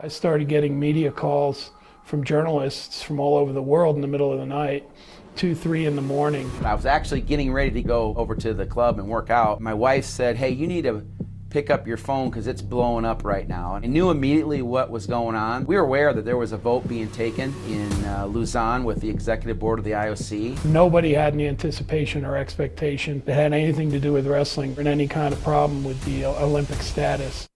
I started getting media calls from journalists from all over the world in the middle of the night, 2, 3 in the morning. I was actually getting ready to go over to the club and work out. My wife said, hey, you need to pick up your phone because it's blowing up right now. And I knew immediately what was going on. We were aware that there was a vote being taken in Lausanne with the executive board of the IOC. Nobody had any anticipation or expectation that had anything to do with wrestling or any kind of problem with the Olympic status.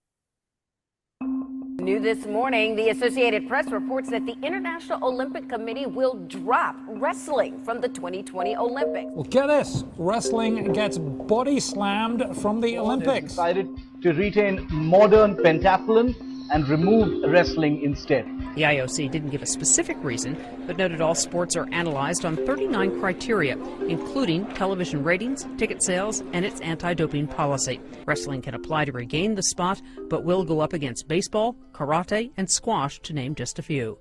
New this morning, the Associated Press reports that the International Olympic Committee will drop wrestling from the 2020 Olympics. Well, get this, wrestling gets body slammed from the Olympics. Decided to retain modern pentathlon and remove wrestling instead. The IOC didn't give a specific reason, but noted all sports are analyzed on 39 criteria, including television ratings, ticket sales, and its anti-doping policy. Wrestling can apply to regain the spot, but will go up against baseball, karate, and squash, to name just a few.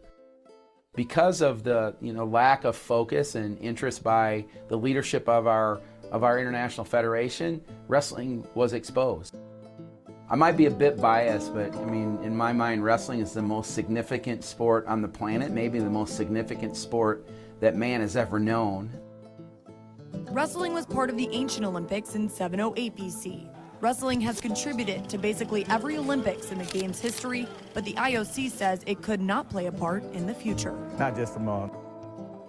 Because of the lack of focus and interest by the leadership of our international federation, wrestling was exposed. I might be a bit biased, but I mean, in my mind, wrestling is the most significant sport on the planet, maybe the most significant sport that man has ever known. Wrestling was part of the ancient Olympics in 708 BC. Wrestling has contributed to basically every Olympics in the game's history, but the IOC says it could not play a part in the future. Not just from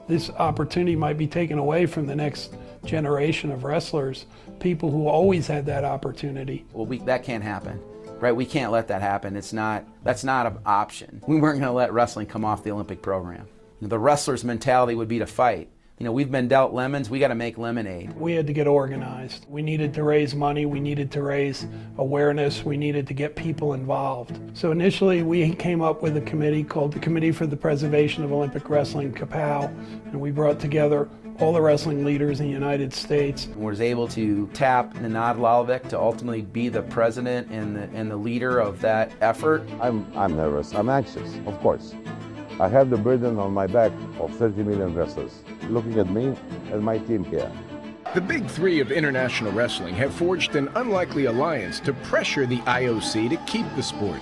This opportunity might be taken away from the next generation of wrestlers, people who always had that opportunity. Well, that can't happen, right? We can't let that happen. That's not an option. We weren't going to let wrestling come off the Olympic program. The wrestler's mentality would be to fight. We've been dealt lemons, we got to make lemonade. We had to get organized. We needed to raise money, we needed to raise awareness, we needed to get people involved. So initially we came up with a committee called the Committee for the Preservation of Olympic Wrestling, CPOW, and we brought together all the wrestling leaders in the United States. We was able to tap Nenad Lalovic to ultimately be the president and the leader of that effort. I'm nervous, I'm anxious, of course. I have the burden on my back of 30 million wrestlers, looking at me and my team here. The big three of international wrestling have forged an unlikely alliance to pressure the IOC to keep the sport.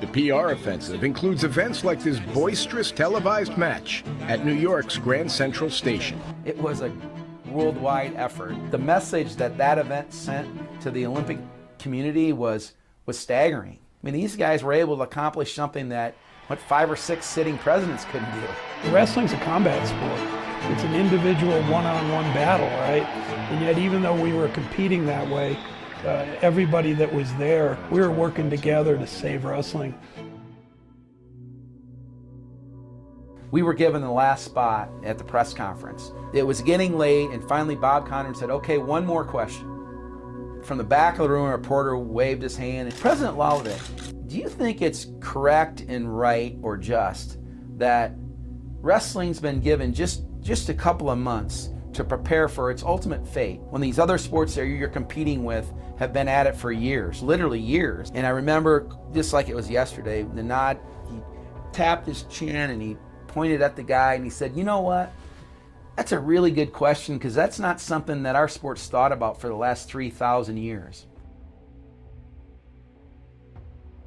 The PR offensive includes events like this boisterous televised match at New York's Grand Central Station. It was a worldwide effort. The message that event sent to the Olympic community was staggering. I mean, these guys were able to accomplish something that 5 or 6 sitting presidents couldn't do. Wrestling's a combat sport. It's an individual one-on-one battle, right? And yet even though we were competing that way, everybody that was there, we were working together to save wrestling. We were given the last spot at the press conference. It was getting late, and finally Bob Conner said, okay, one more question. From the back of the room, a reporter waved his hand. President Lalovic, do you think it's correct and right or just that wrestling's been given just a couple of months to prepare for its ultimate fate when these other sports that you're competing with have been at it for years, literally years? And I remember, just like it was yesterday, Nenad, he tapped his chin and he pointed at the guy and he said, you know what? That's a really good question, because that's not something that our sport's thought about for the last 3,000 years.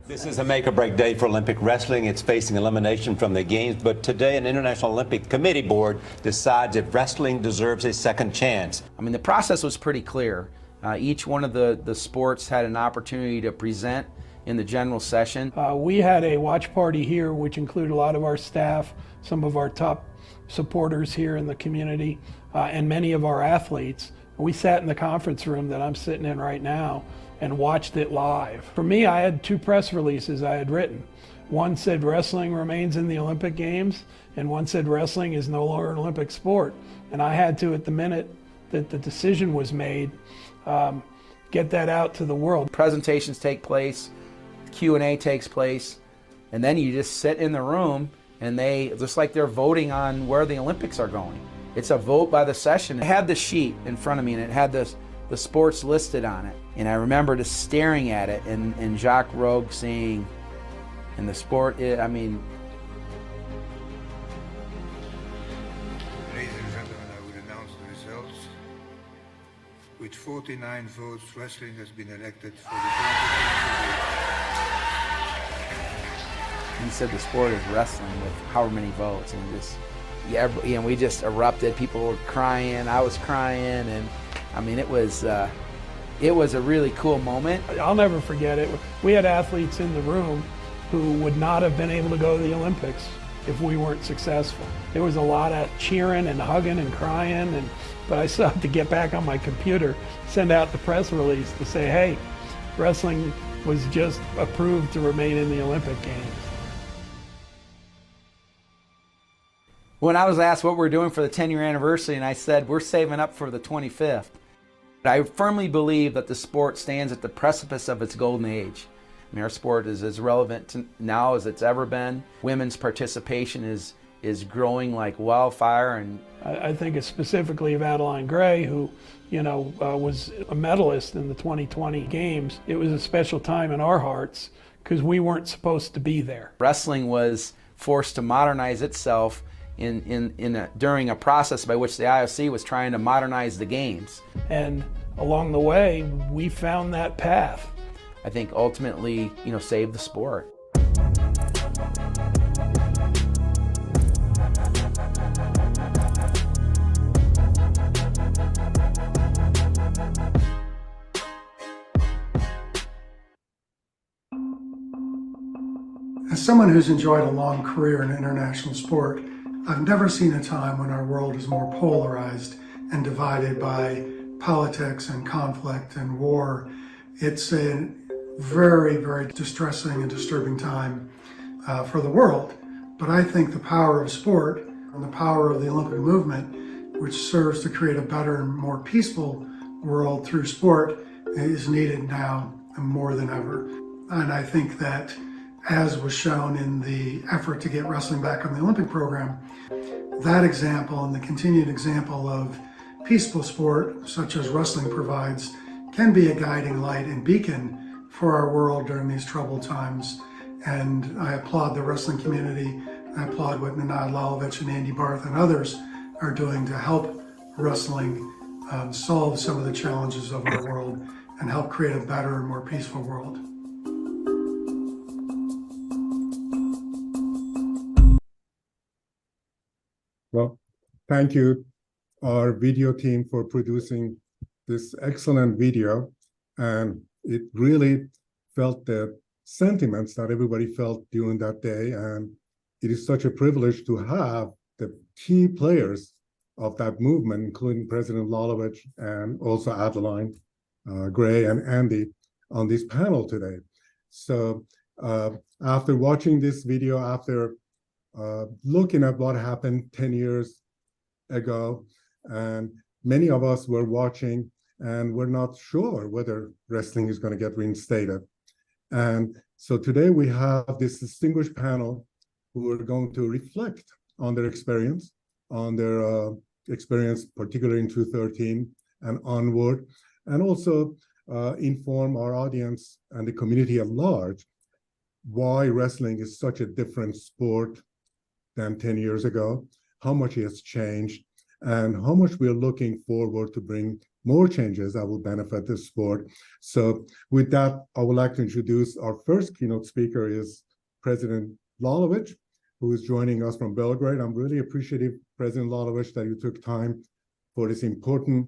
This is a make-or-break day for Olympic wrestling. It's facing elimination from the games, but today an International Olympic Committee board decides if wrestling deserves a second chance. I mean, the process was pretty clear. Each one of the sports had an opportunity to present in the general session. We had a watch party here, which included a lot of our staff, some of our top supporters here in the community, and many of our athletes. We sat in the conference room that I'm sitting in right now and watched it live. For me, I had 2 press releases I had written. One said wrestling remains in the Olympic Games, and one said wrestling is no longer an Olympic sport. And I had to, at the minute that the decision was made, get that out to the world. Presentations take place, Q&A takes place, and then you just sit in the room and just like they're voting on where the Olympics are going. It's a vote by the session. I had the sheet in front of me and it had the sports listed on it. And I remember just staring at it and Jacques Rogue saying, and the sport, Ladies and gentlemen, I would announce the results. With 49 votes, wrestling has been elected for the He said the sport is wrestling with however many votes, and just, yeah, we just erupted. People were crying. I was crying, and I mean, it was a really cool moment. I'll never forget it. We had athletes in the room who would not have been able to go to the Olympics if we weren't successful. There was a lot of cheering and hugging and crying, but I still had to get back on my computer, send out the press release to say, hey, wrestling was just approved to remain in the Olympic Games. When I was asked what we're doing for the 10-year anniversary, and I said, we're saving up for the 25th. I firmly believe that the sport stands at the precipice of its golden age. I mean, our sport is as relevant now as it's ever been. Women's participation is growing like wildfire. And I think specifically of Adeline Gray, who, was a medalist in the 2020 Games. It was a special time in our hearts because we weren't supposed to be there. Wrestling was forced to modernize itself during a process by which the IOC was trying to modernize the games. And along the way, we found that path. I think ultimately, saved the sport. As someone who's enjoyed a long career in international sport, I've never seen a time when our world is more polarized and divided by politics and conflict and war. It's a very, very distressing and disturbing time for the world. But I think the power of sport and the power of the Olympic movement, which serves to create a better and more peaceful world through sport, is needed now more than ever. And I think that, as was shown in the effort to get wrestling back on the Olympic program, that example and the continued example of peaceful sport, such as wrestling provides, can be a guiding light and beacon for our world during these troubled times. And I applaud the wrestling community. I applaud what Nenad Lalovic and Andy Barth and others are doing to help wrestling solve some of the challenges of our world and help create a better and more peaceful world. Well, thank you, our video team, for producing this excellent video. And it really felt the sentiments that everybody felt during that day. And it is such a privilege to have the key players of that movement, including President Lalovic and also Adeline Gray and Andy, on this panel today. So after watching this video, after looking at what happened 10 years ago, and many of us were watching and we're not sure whether wrestling is going to get reinstated. And so today we have this distinguished panel who are going to reflect on their experience, particularly in 2013 and onward, and also inform our audience and the community at large why wrestling is such a different sport than 10 years ago, how much it has changed, and how much we're looking forward to bring more changes that will benefit the sport. So with that, I would like to introduce our first keynote speaker is President Lalovic, who is joining us from Belgrade. I'm really appreciative, President Lalovic, that you took time for this important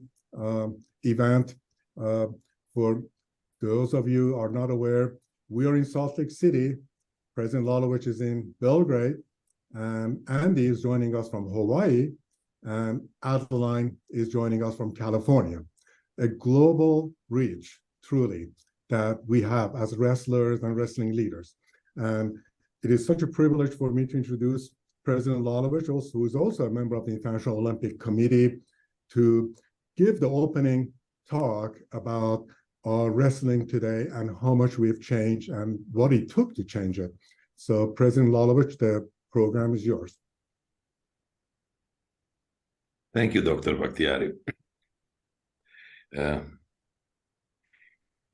event. For those of you who are not aware, we are in Salt Lake City. President Lalovic is in Belgrade, and Andy is joining us from Hawaii, and Adeline is joining us from California. A global reach, truly, that we have as wrestlers and wrestling leaders. And it is such a privilege for me to introduce President Lalovic, who is also a member of the International Olympic Committee, to give the opening talk about our wrestling today and how much we've changed and what it took to change it. So President Lalovic, the program is yours. Thank you, Dr. Bakhtiari.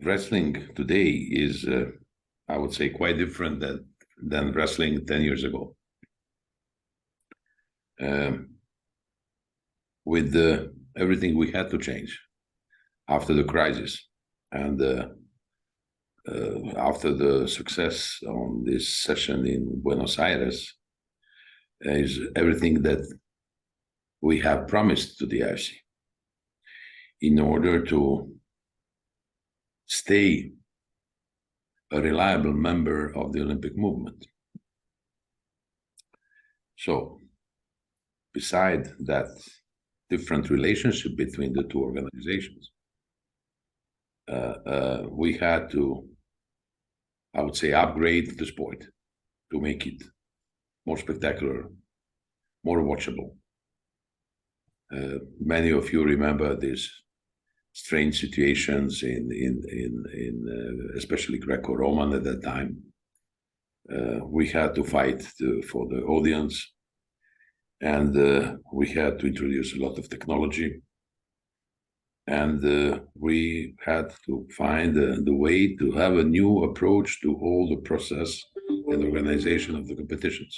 Wrestling today is, I would say, quite different than wrestling 10 years ago. With everything we had to change after the crisis, and after the success on this session in Buenos Aires is everything that we have promised to the IOC in order to stay a reliable member of the Olympic movement. So, beside that different relationship between the two organizations, we had to, I would say, upgrade the sport to make it more spectacular, more watchable. Many of you remember these strange situations in especially Greco-Roman at that time. We had to fight for the audience, and we had to introduce a lot of technology, and we had to find the way to have a new approach to all the process and organization of the competitions.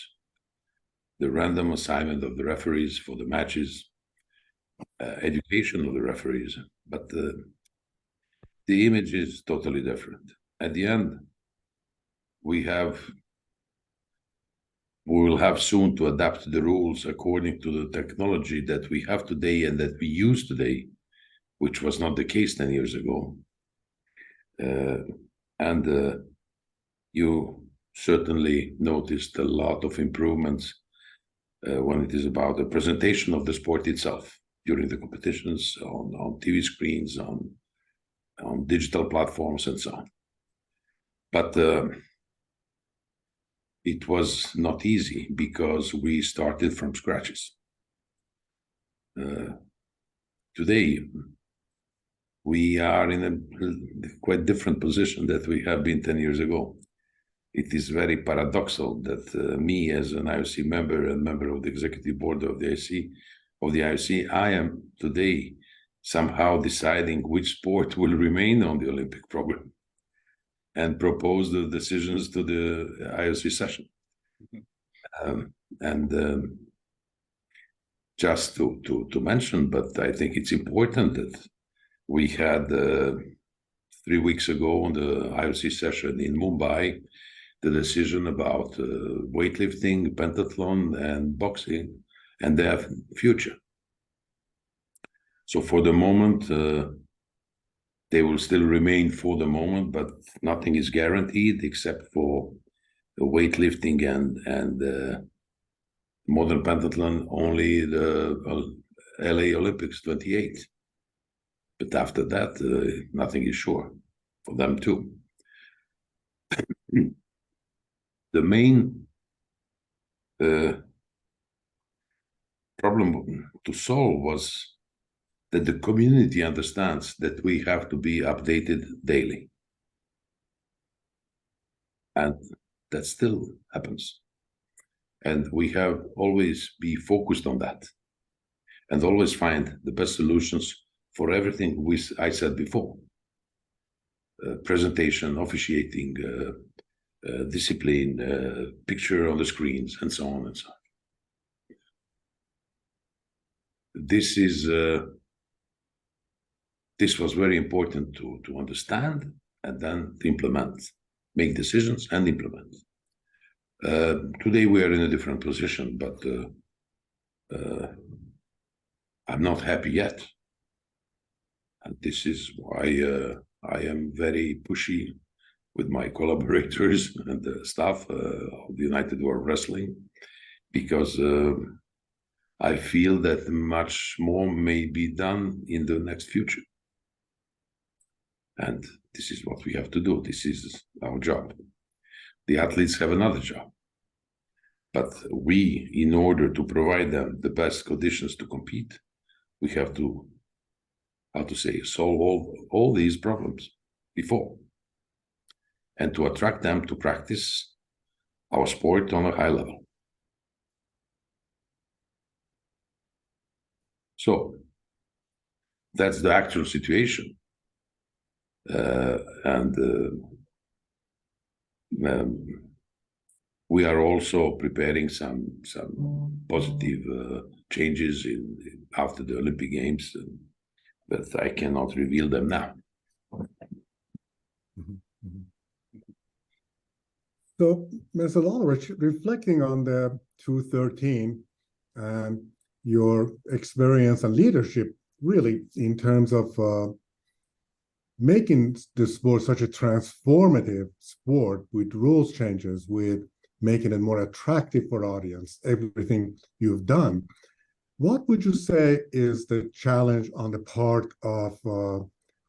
The random assignment of the referees for the matches, education of the referees, but the image is totally different. At the end, we will have soon to adapt the rules according to the technology that we have today and that we use today, which was not the case 10 years ago. You certainly noticed a lot of improvements when it is about the presentation of the sport itself during the competitions, on TV screens, on digital platforms, and so on. But it was not easy because we started from scratches. Today, we are in a quite different position that we have been 10 years ago. It is very paradoxical that me, as an IOC member and member of the executive board of the IOC, I am today somehow deciding which sport will remain on the Olympic program and propose the decisions to the IOC session. Just to mention, but I think it's important that we had 3 weeks ago on the IOC session in Mumbai, the decision about weightlifting, pentathlon, and boxing, and their future. So for the moment, they will still remain for the moment, but nothing is guaranteed except for the weightlifting and modern pentathlon, only the LA Olympics 28. But after that, nothing is sure for them too. The main problem to solve was that the community understands that we have to be updated daily. And that still happens. And we have always be focused on that and always find the best solutions for everything I said before. Presentation, officiating, discipline, picture on the screens, and so on and so on. This was very important to understand and then to implement, make decisions and implement. Today we are in a different position, but I'm not happy yet. And this is why I am very pushy with my collaborators and the staff of the United World Wrestling, because I feel that much more may be done in the next future. And this is what we have to do. This is our job. The athletes have another job. But we, in order to provide them the best conditions to compete, we have to, solve all these problems before, and to attract them to practice our sport on a high level. So that's the actual situation. We are also preparing some positive changes after the Olympic Games, but I cannot reveal them now. So, Mr. Lalovic, reflecting on the 213 and your experience and leadership, really, in terms of making the sport such a transformative sport with rules changes, with making it more attractive for audience, everything you've done, what would you say is the challenge on the part of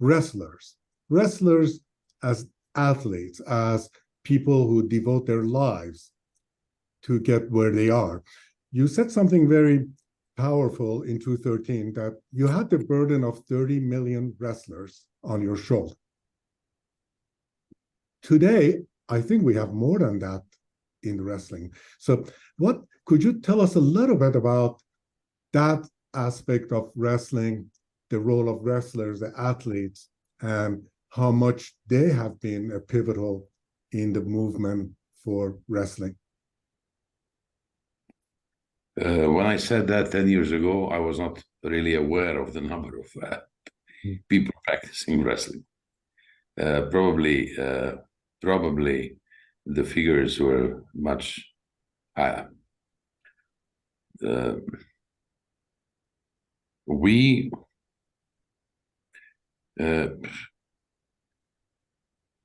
wrestlers? Wrestlers as athletes, as people who devote their lives to get where they are. You said something very powerful in 213, that you had the burden of 30 million wrestlers on your shoulder. Today, I think we have more than that in wrestling. So what could you tell us a little bit about that aspect of wrestling, the role of wrestlers, the athletes, and how much they have been a pivotal in the movement for wrestling? When I said that 10 years ago, I was not really aware of the number of people practicing wrestling. Probably the figures were much higher. We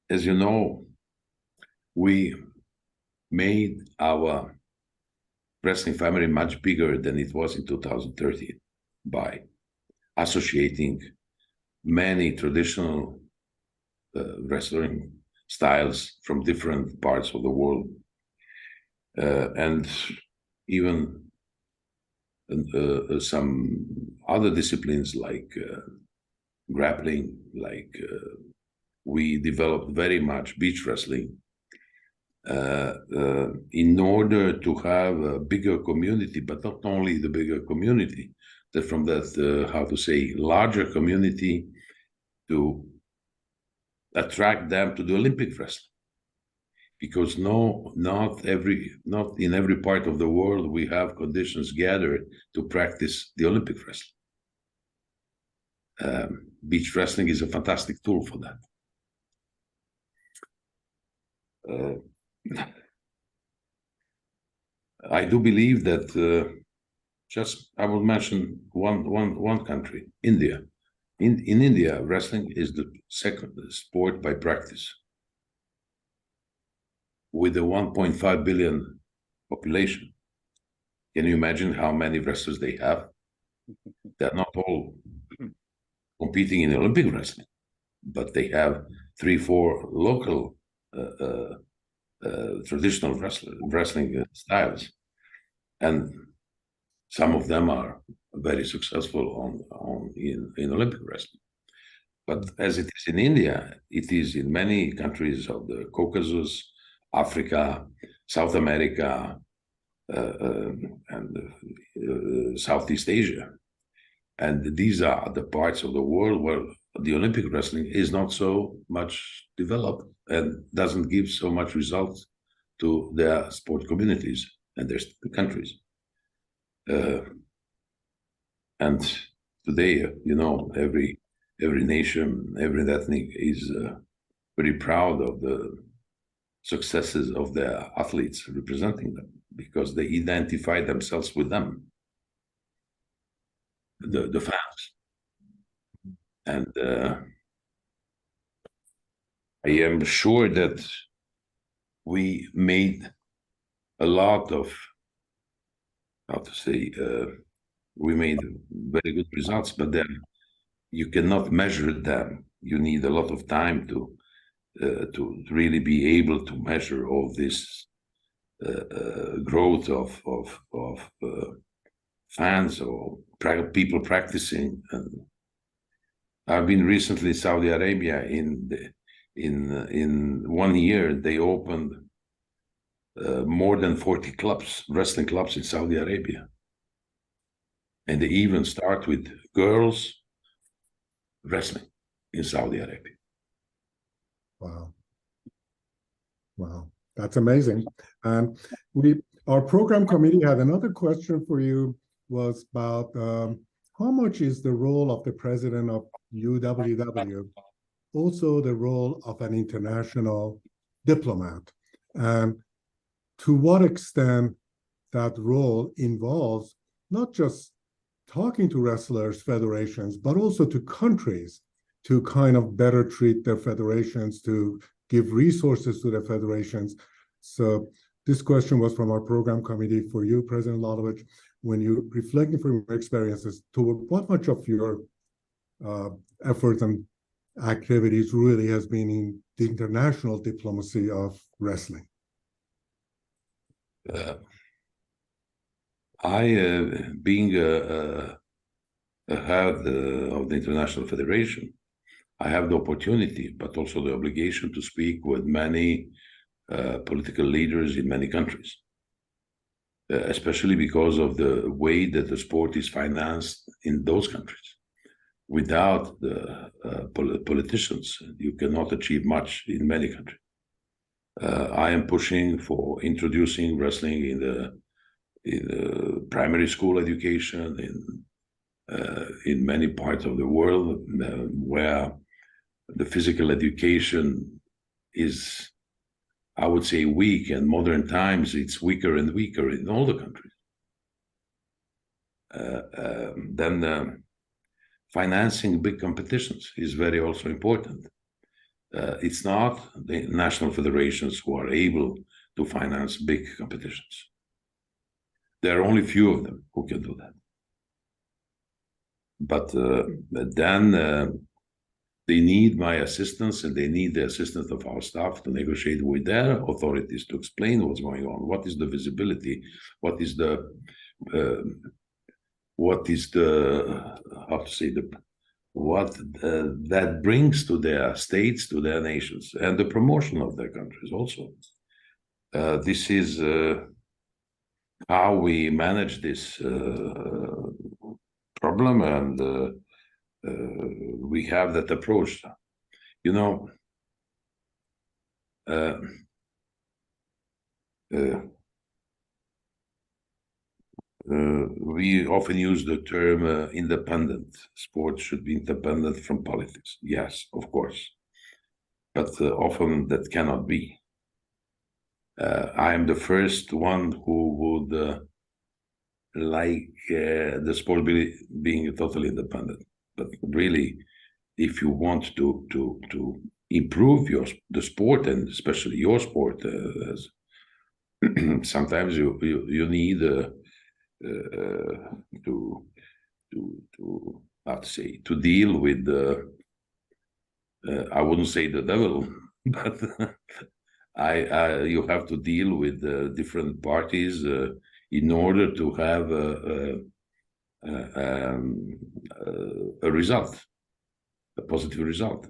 as you know, we made our wrestling family much bigger than it was in 2013 by associating many traditional wrestling styles from different parts of the world, and even some other disciplines like grappling, like we developed very much beach wrestling in order to have a bigger community, but not only the bigger community, that from that, how to say, larger community, to attract them to the Olympic wrestling. Because not in every part of the world we have conditions gathered to practice the Olympic wrestling. Beach wrestling is a fantastic tool for that. I do believe that I will mention one country, India. In India, wrestling is the second sport by practice. With a 1.5 billion population, can you imagine how many wrestlers they have? They're not all competing in Olympic wrestling, but they have 3-4 local traditional wrestling styles, and some of them are very successful in Olympic wrestling. But as it is in India, it is in many countries of the Caucasus, Africa, South America, and Southeast Asia. And these are the parts of the world where the Olympic wrestling is not so much developed and doesn't give so much results to their sport communities and their countries. And today, you know, every nation, every ethnic is very proud of the successes of their athletes representing them, because they identify themselves with them, the fans. And I am sure that we made a lot of, we made very good results, but then you cannot measure them. You need a lot of time to really be able to measure all this growth of fans or people practicing. And I've been recently in Saudi Arabia. In 1 year, they opened more than 40 clubs, wrestling clubs in Saudi Arabia, and they even start with girls wrestling in Saudi Arabia. Wow, that's amazing. And our program committee had another question for you, was about how much is the role of the president of UWW, also the role of an international diplomat? and to what extent that role involves not just talking to wrestlers, federations, but also to countries to kind of better treat their federations, to give resources to their federations. So this question was from our program committee for you, President Lalovic. When you reflecting from your experiences, to what much of your efforts and activities really has been in the international diplomacy of wrestling? Being a head of the International Federation, I have the opportunity, but also the obligation to speak with many political leaders in many countries, especially because of the way that the sport is financed in those countries. Without the politicians, you cannot achieve much in many countries. I am pushing for introducing wrestling in the primary school education in many parts of the world where the physical education is, I would say, weak, and modern times it's weaker and weaker in all the countries. Then financing big competitions is very also important. It's not the national federations who are able to finance big competitions. There are only few of them who can do that. But then they need my assistance, and they need the assistance of our staff to negotiate with their authorities to explain what's going on, what is the visibility, what is the how to say, what that brings to their states, to their nations, and the promotion of their countries also. This is how we manage this problem, and we have that approach. You know, we often use the term independent. Sports should be independent from politics. Yes, of course. But often that cannot be. I am the first one who would like the sport being totally independent. But really, if you want to improve the sport, and especially your sport, sometimes you need how to say, to deal with I wouldn't say the devil, but you have to deal with different parties in order to have a result, a positive result.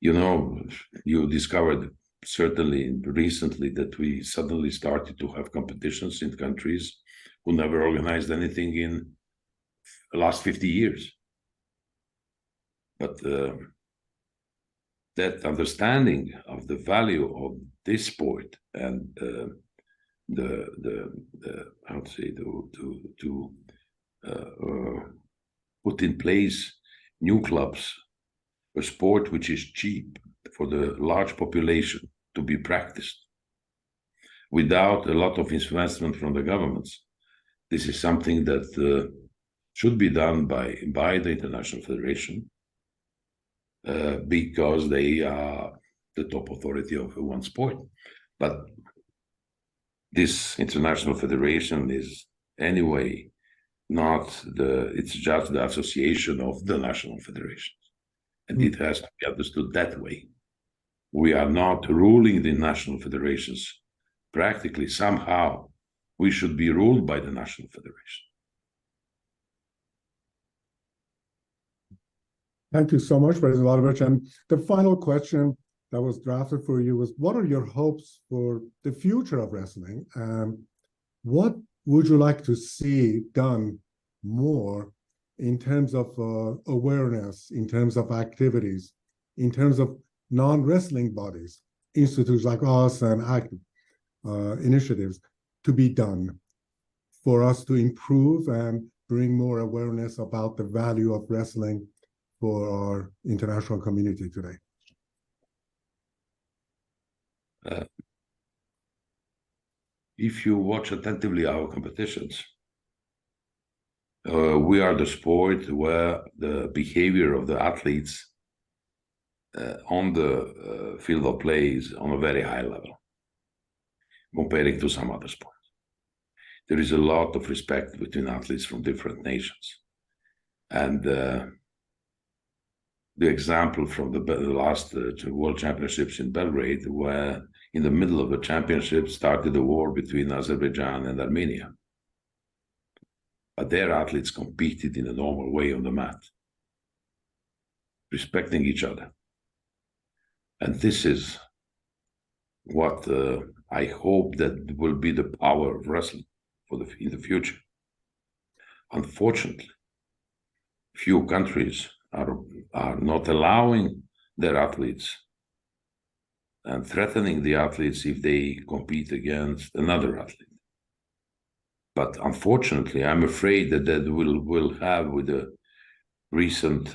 You know, you discovered certainly recently that we suddenly started to have competitions in countries who never organized anything in the last 50 years. But that understanding of the value of this sport and how to say, to put in place new clubs, a sport which is cheap for the large population to be practiced without a lot of investment from the governments. This is something that should be done by the International Federation because they are the top authority of one sport. But this International Federation is anyway not it's just the association of the national federations. And it has to be understood that way. We are not ruling the national federations. Practically, somehow, we should be ruled by the national federation. Thank you so much, President Lalovic. And the final question that was drafted for you was, what are your hopes for the future of wrestling? And what would you like to see done more in terms of awareness, in terms of activities, in terms of non-wrestling bodies, institutes like us and initiatives to be done for us to improve and bring more awareness about the value of wrestling for our international community today? if you watch attentively our competitions, we are the sport where the behavior of the athletes on the field of play is on a very high level, comparing to some other sports. There is a lot of respect between athletes from different nations. And the example from the last World Championships in Belgrade, where in the middle of the championship started a war between Azerbaijan and Armenia. But their athletes competed in a normal way on the mat, respecting each other. And this is what I hope that will be the power of wrestling in the future. Unfortunately, few countries are not allowing their athletes and threatening the athletes if they compete against another athlete. But unfortunately, I'm afraid that will have, with the recent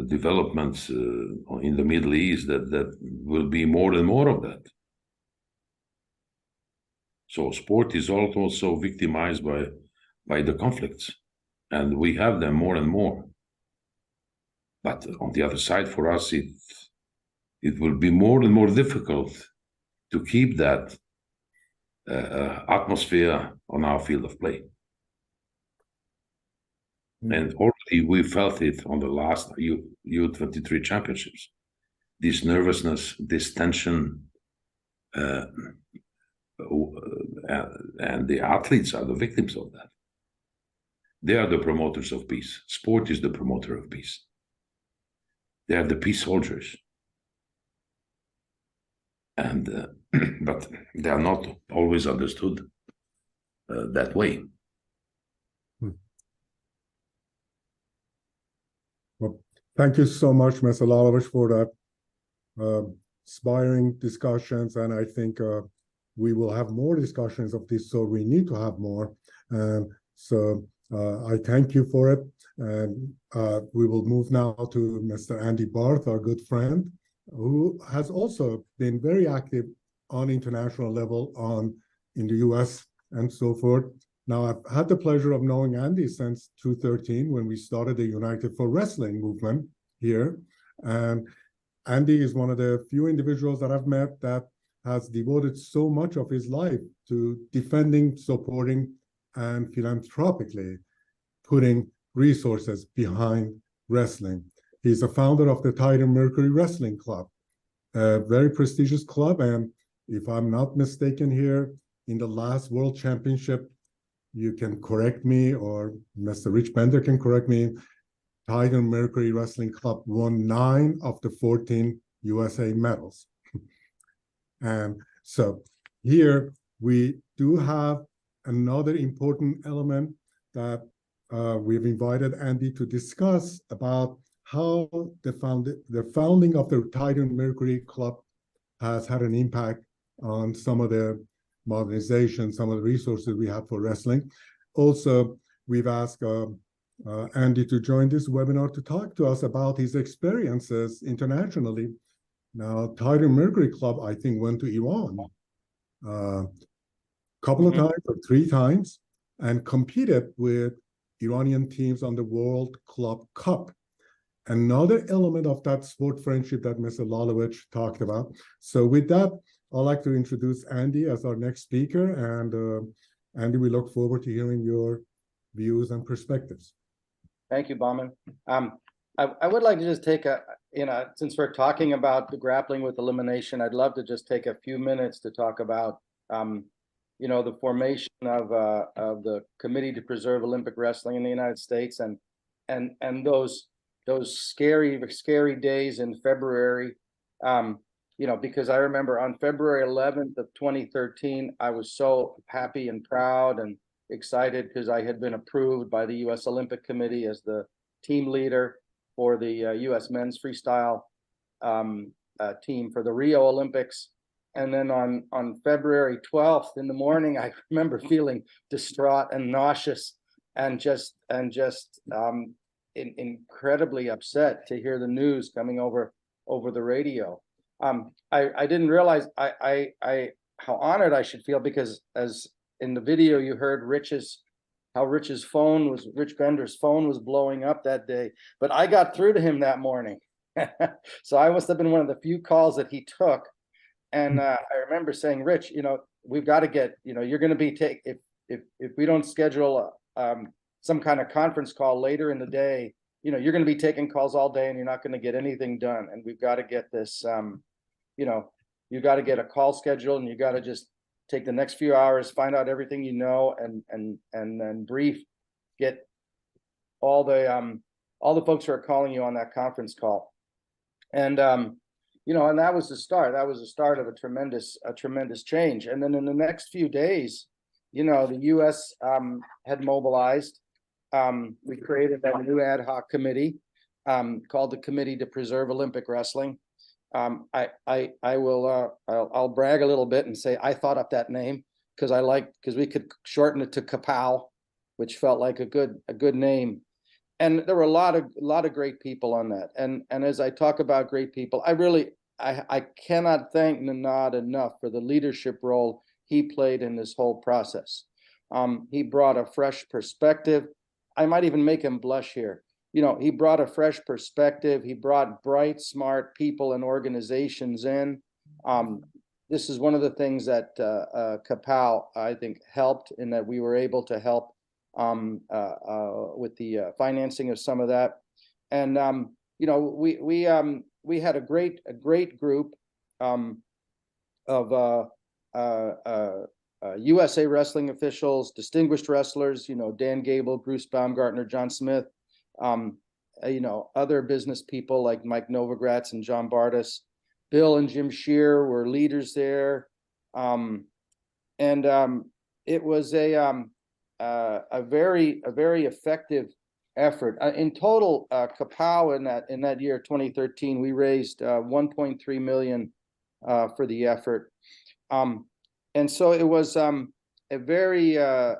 developments in the Middle East, that will be more and more of that. So sport is also victimized by the conflicts, and we have them more and more. But on the other side, for us, it will be more and more difficult to keep that atmosphere on our field of play. And already we felt it on the last U23 championships. This nervousness, this tension, and the athletes are the victims of that. They are the promoters of peace. Sport is the promoter of peace. They are the peace soldiers. And but they are not always understood that way. Well, thank you so much, Mr. Lalovic, for that inspiring discussions. And I think we will have more discussions of this, so we need to have more. So I thank you for it. And we will move now to Mr. Andy Barth, our good friend, who has also been very active on international level in the US and so forth. Now, I've had the pleasure of knowing Andy since 2013 when we started the United for Wrestling movement here. And Andy is one of the few individuals that I've met that has devoted so much of his life to defending, supporting, and philanthropically putting resources behind wrestling. He's the founder of the Titan Mercury Wrestling Club, a very prestigious club. And if I'm not mistaken here, in the last World Championship, you can correct me, or Mr. Rich Bender can correct me, Titan Mercury Wrestling Club won 9 of the 14 USA medals. And so here we do have another important element that we've invited Andy to discuss about how the founding of the Titan Mercury Club has had an impact on some of the modernization, some of the resources we have for wrestling. Also, we've asked Andy to join this webinar to talk to us about his experiences internationally. Now, Titan Mercury Club, I think, went to Iran a couple of times or 3 times and competed with Iranian teams on the World Club Cup. Another element of that sport friendship that Mr. Lalovic talked about. So with that, I'd like to introduce Andy as our next speaker. And Andy, we look forward to hearing your views and perspectives. Thank you, Bauman. I would like to just take since we're talking about the grappling with elimination, I'd love to just take a few minutes to talk about, the formation of the Committee to Preserve Olympic Wrestling in the United States, and those scary days in February. Because I remember on February 11th of 2013, I was so happy and proud and excited because I had been approved by the U.S. Olympic Committee as the team leader for the U.S. men's freestyle team for the Rio Olympics. And then on February 12th in the morning, I remember feeling distraught and nauseous and just incredibly upset to hear the news coming over the radio. I didn't realize how honored I should feel, because as in the video you heard Rich Bender's phone was blowing up that day, but I got through to him that morning. So I must have been one of the few calls that he took. And I remember saying, Rich, we've got to get, you're going to be if we don't schedule some kind of conference call later in the day, you're going to be taking calls all day and you're not going to get anything done. And we've got to get this, you got to get a call scheduled, and you got to just take the next few hours, find out everything and then brief, get all the folks who are calling you on that conference call. And and that was the start. That was the start of a tremendous change. And then in the next few days, the U.S. had mobilized. We created that new ad hoc committee called the Committee to Preserve Olympic Wrestling. I'll brag a little bit and say I thought up that name because we could shorten it to CPOW, which felt like a good name. And there were a lot of great people on that. And as I talk about great people, I cannot thank Nenad enough for the leadership role he played in this whole process. He brought a fresh perspective. I might even make him blush here. He brought a fresh perspective. He brought bright, smart people and organizations in. This is one of the things that CPOW, I think, helped in that we were able to help with the financing of some of that. And, we had a great group of USA Wrestling officials, distinguished wrestlers, Dan Gable, Bruce Baumgartner, John Smith, other business people like Mike Novogratz and John Barth. Bill and Jim Shear were leaders there. It was a very effective effort. In total, CPOW in that year, 2013, we raised $1.3 million for the effort. And so it was a very, it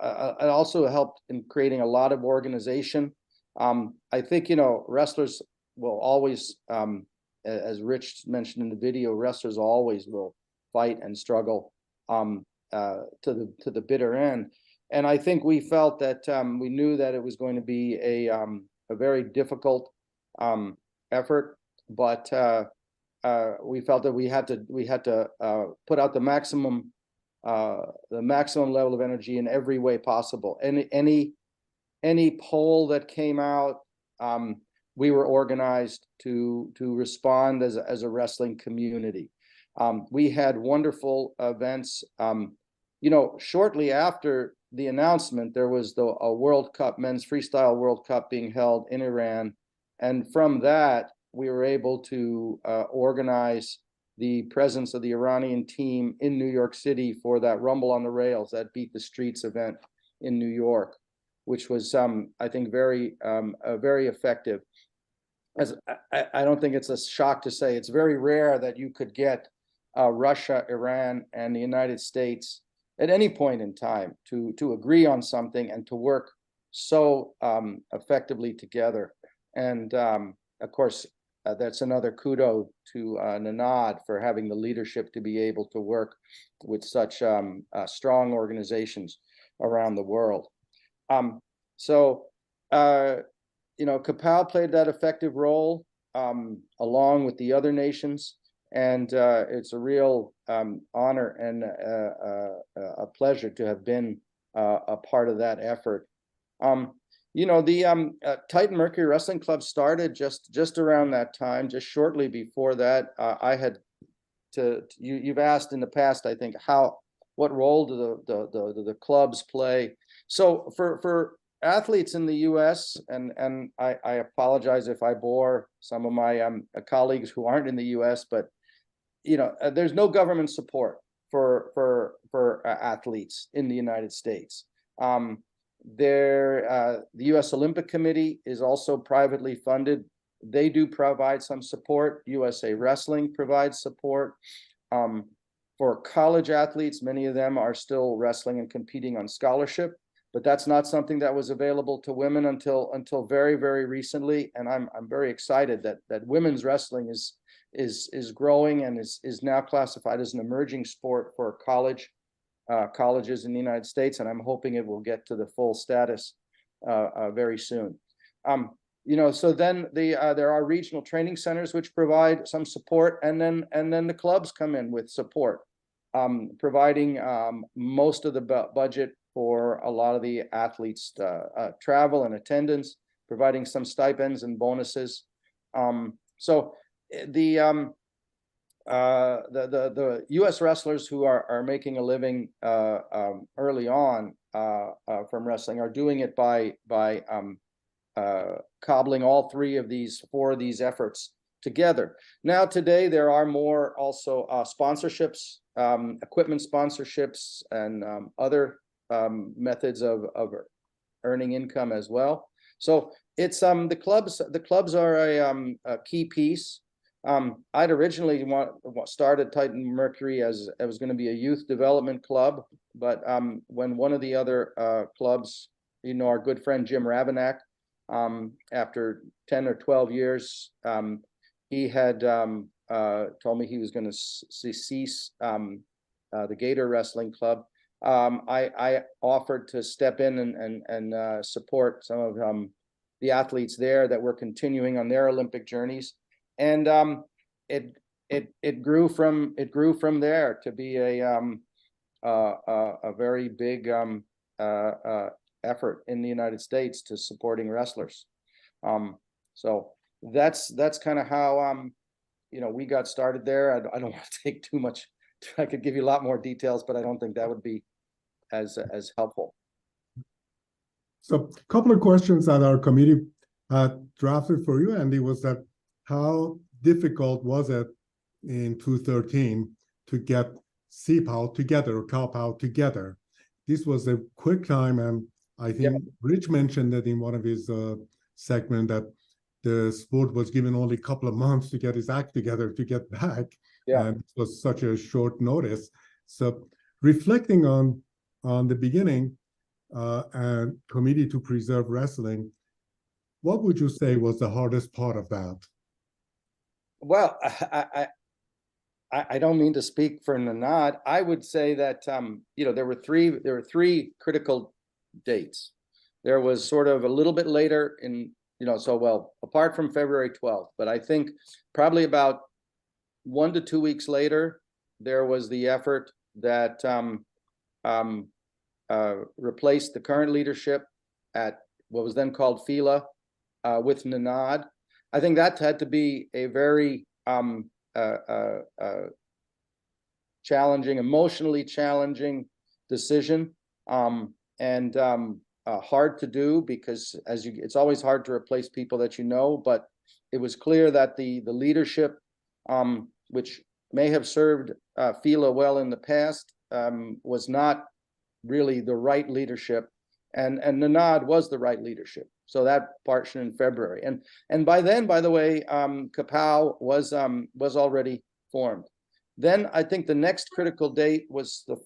also helped in creating a lot of organization. I think, wrestlers will always, as Rich mentioned in the video, wrestlers always will fight and struggle to the bitter end. And I think we felt that we knew that it was going to be a very difficult effort, but we felt that we had to put out the maximum level of energy in every way possible. Any poll that came out, we were organized to respond as a wrestling community. We had wonderful events. Shortly after the announcement, there was a World Cup, men's freestyle World Cup being held in Iran. And from that, we were able to organize the presence of the Iranian team in New York City for that Rumble on the Rails, that Beat the Streets event in New York, which was, I think, very effective. As I don't think it's a shock to say, it's very rare that you could get Russia, Iran, and the United States at any point in time to agree on something and to work so effectively together. And of course, that's another kudo to Nenad for having the leadership to be able to work with such strong organizations around the world. CPOW played that effective role along with the other nations. And it's a real honor and a pleasure to have been a part of that effort. The Titan Mercury Wrestling Club started just around that time, just shortly before that. You've asked in the past, I think, what role do the clubs play? So for athletes in the U.S., and I apologize if I bore some of my colleagues who aren't in the U.S., but there's no government support for athletes in the United States. The U.S. Olympic Committee is also privately funded. They do provide some support. USA Wrestling provides support. For college athletes, many of them are still wrestling and competing on scholarship, but that's not something that was available to women until very, very recently. And I'm very excited that women's wrestling is growing and is now classified as an emerging sport for colleges in the United States, and I'm hoping it will get to the full status very soon. So then there are regional training centers which provide some support, and then the clubs come in with support, providing most of the budget for a lot of the athletes' travel and attendance, providing some stipends and bonuses. So the U.S. wrestlers who are making a living early on from wrestling are doing it by cobbling all four of these efforts together. Now today there are more also sponsorships, equipment sponsorships, and other methods of earning income as well. So it's the clubs are a key piece. I'd originally started Titan Mercury as it was going to be a youth development club, but when one of the other clubs, our good friend Jim Ravenak, after 10 or 12 years, he had told me he was going to cease the Gator Wrestling Club. I offered to step in and support some of the athletes there that were continuing on their Olympic journeys, and it grew from there to be a very big effort in the United States to supporting wrestlers. So that's kind of how we got started there. I don't want to take too much. I could give you a lot more details, but I don't think that would be as helpful. So a couple of questions that our committee had drafted for you, Andy, was that how difficult was it in 2013 to get CPOW together, or CPOW together? This was a quick time, and I think Rich mentioned that in one of his segments that the sport was given only a couple of months to get his act together to get back. And it was such a short notice. So reflecting on the beginning and Committee to Preserve Wrestling, what would you say was the hardest part of that? Well, I don't mean to speak for Nenad. I would say that there were three critical dates. There was sort of a little bit later in apart from February 12th, but I think probably about 1 to 2 weeks later, there was the effort that replaced the current leadership at what was then called FILA with Nenad. I think that had to be a very challenging, emotionally challenging decision, and hard to do, because it's always hard to replace people that you know, but it was clear that the leadership, which may have served FILA well in the past, was not really the right leadership, and Nenad was the right leadership. So that partition in February, and by then, by the way, CPOW was already formed. Then I think the next critical date was the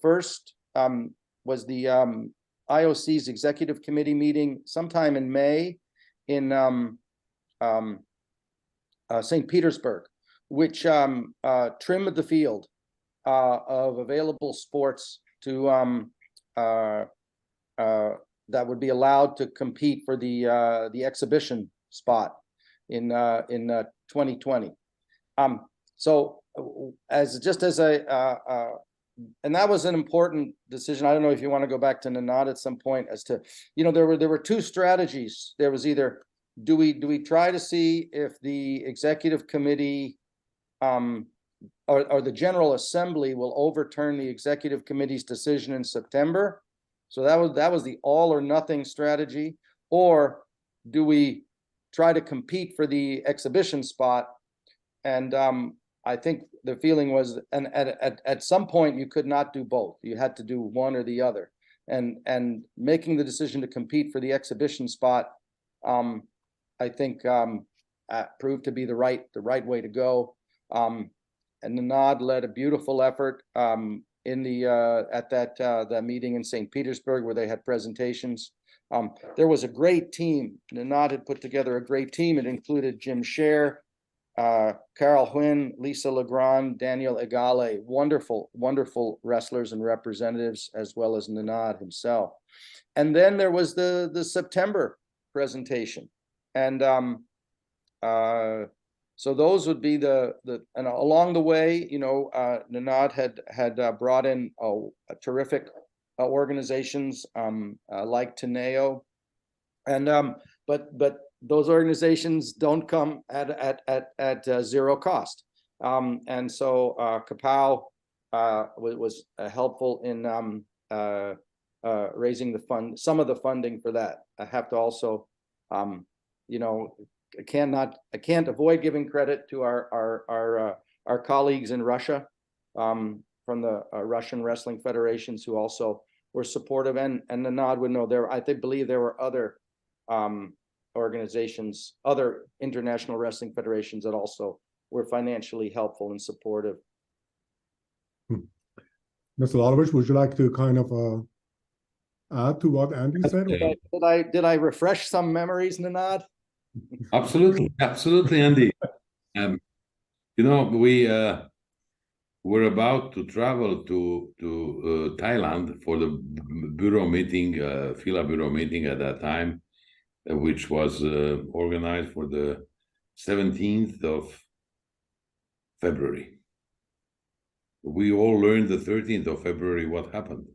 IOC's executive committee meeting sometime in May in St. Petersburg, which trimmed the field of available sports to that would be allowed to compete for the exhibition spot in 2020. So and that was an important decision. I don't know if you want to go back to Nenad at some point as to, there were two strategies. There was either, do we try to see if the executive committee or the General Assembly will overturn the executive committee's decision in September? So that was the all or nothing strategy. Or do we try to compete for the exhibition spot? And I think the feeling was, and at some point you could not do both. You had to do one or the other. And making the decision to compete for the exhibition spot, I think proved to be the right way to go. And Nenad led a beautiful effort at that meeting in St. Petersburg, where they had presentations. There was a great team. Nenad had put together a great team. It included Jim Scher, Carol Huynh, Lisa Legrand, Daniel Egale, wonderful wrestlers and representatives, as well as Nenad himself. And then there was the September presentation. And so those would be and along the way, Nenad had brought in a terrific organizations like Teneo, and but those organizations don't come at zero cost, and so CPOW was helpful in raising some of the funding for that. I have to also, I can't avoid giving credit to our colleagues in Russia, from the Russian wrestling federations, who also were supportive, and Nenad would know I believe there were other organizations, other international wrestling federations that also were financially helpful and supportive. Mr. Lalovic, would you like to kind of add to what Andy said? Did I refresh some memories, Nenad? Absolutely, Andy. We were about to travel to Thailand for the bureau meeting, FILA bureau meeting at that time, which was organized for the 17th of February. We all learned the 13th of February what happened.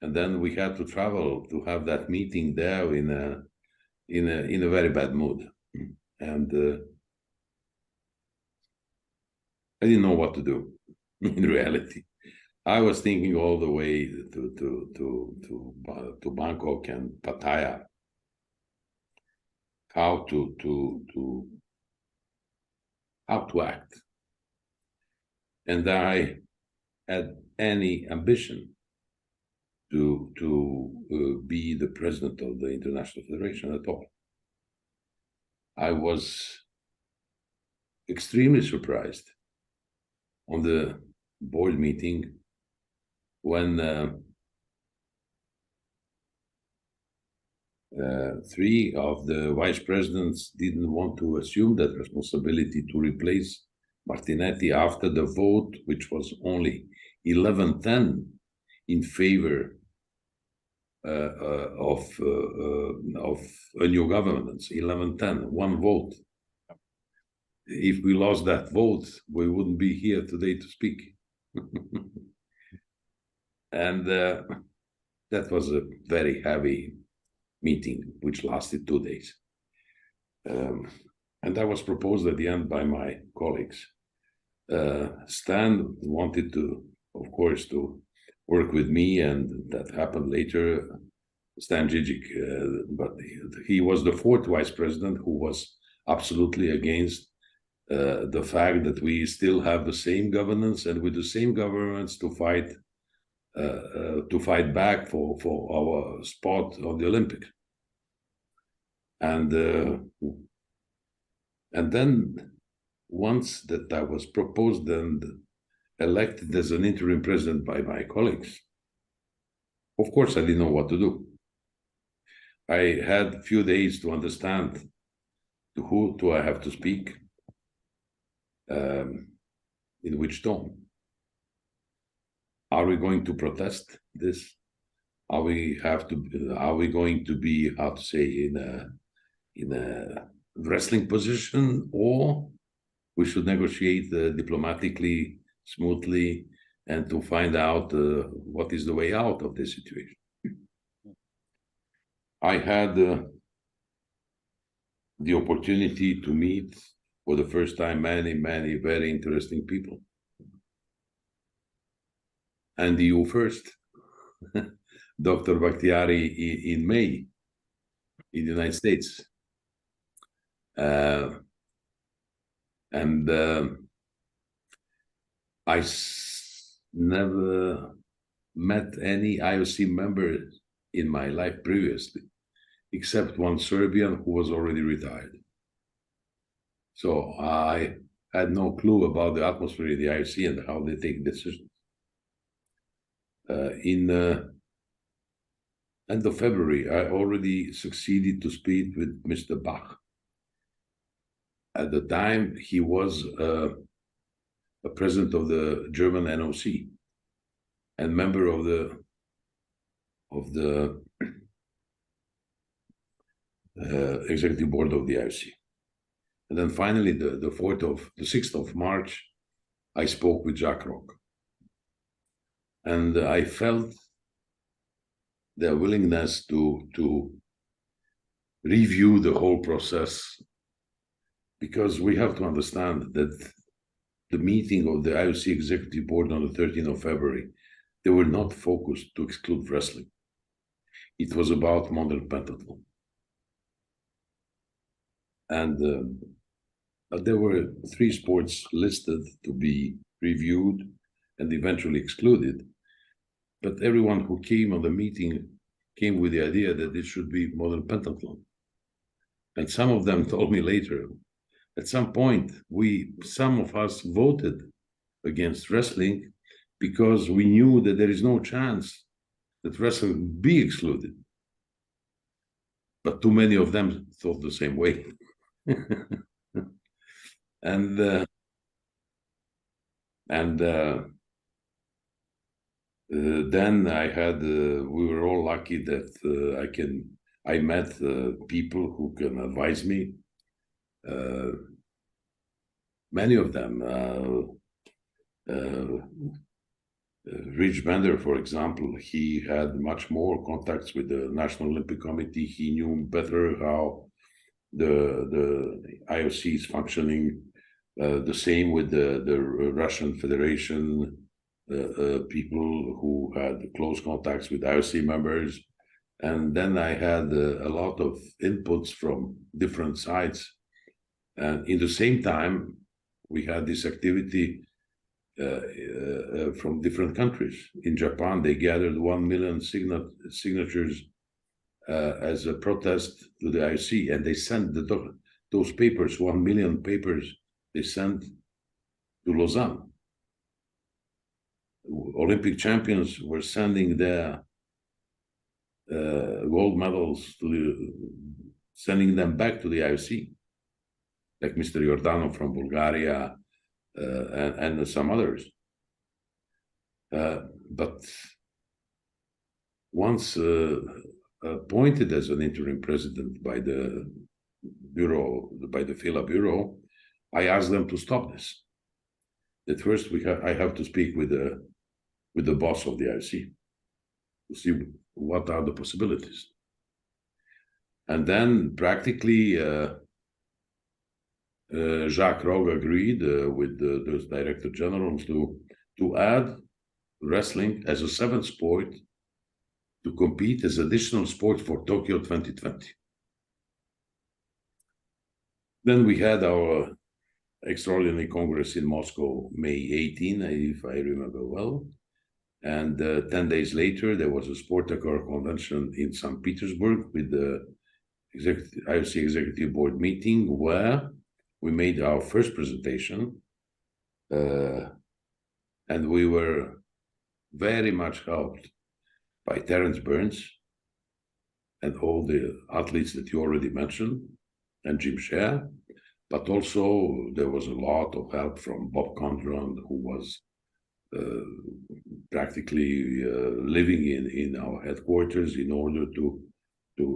And then we had to travel to have that meeting there in a very bad mood. And I didn't know what to do in reality. I was thinking all the way to Bangkok and Pattaya, how to act. And I had any ambition to be the president of the International Federation at all. I was extremely surprised on the board meeting when three of the vice presidents didn't want to assume that responsibility to replace Martinetti after the vote, which was only 11-10 in favor of a new government. 11-10, one vote. If we lost that vote, we wouldn't be here today to speak. And that was a very heavy meeting, which lasted 2 days. And that was proposed at the end by my colleagues. Stan wanted to, of course, to work with me, and that happened later. Stan Žižić, but he was the fourth vice president who was absolutely against the fact that we still have the same governance and with the same governments to fight back for our spot of the Olympics. And then once that I was proposed and elected as an interim president by my colleagues, of course I didn't know what to do. I had a few days to understand to who do I have to speak, in which tone. Are we going to protest this? Are we going to be, how to say, in a wrestling position, or we should negotiate diplomatically, smoothly, and to find out what is the way out of this situation? I had the opportunity to meet for the first time many very interesting people. And you first, Dr. Bakhtiari in May in the United States. And I never met any IOC member in my life previously, except one Serbian who was already retired. So I had no clue about the atmosphere of the IOC and how they take decisions. In end of February, I already succeeded to speak with Mr. Bach. At the time, he was a president of the German NOC and member of the executive board of the IOC. And then finally, the 6th of March, I spoke with Jacques Rocque. And I felt their willingness to review the whole process, because we have to understand that the meeting of the IOC executive board on the 13th of February, they were not focused to exclude wrestling. It was about modern pentathlon. And there were 3 sports listed to be reviewed and eventually excluded. But everyone who came on the meeting came with the idea that it should be modern pentathlon. And some of them told me later, at some point, some of us voted against wrestling because we knew that there is no chance that wrestling would be excluded. But too many of them thought the same way. And then I had, we were all lucky that I met people who can advise me. Many of them, Rich Bender, for example, he had much more contacts with the National Olympic Committee. He knew better how the IOC is functioning. The same with the Russian Federation, people who had close contacts with IOC members. And then I had a lot of inputs from different sides. And in the same time, we had this activity from different countries. In Japan, they gathered 1 million signatures as a protest to the IOC, and they sent those papers, 1 million papers, they sent to Lausanne. Olympic champions were sending their gold medals sending them back to the IOC, like Mr. Giordano from Bulgaria and some others. But once appointed as an interim president by the bureau, by the FILA bureau, I asked them to stop this. At first, I have to speak with the boss of the IOC to see what are the possibilities. And then practically, Jacques Rocque agreed with the director general to add wrestling as a 7th sport to compete as additional sport for Tokyo 2020. Then we had our extraordinary congress in Moscow, May 18, if I remember well. And 10 days later, there was a Sport Accord convention in St. Petersburg with the IOC Executive Board meeting, where we made our first presentation. And we were very much helped by Terence Burns and all the athletes that you already mentioned, and Jim Scher. But also there was a lot of help from Bob Condron, who was practically living in our headquarters in order to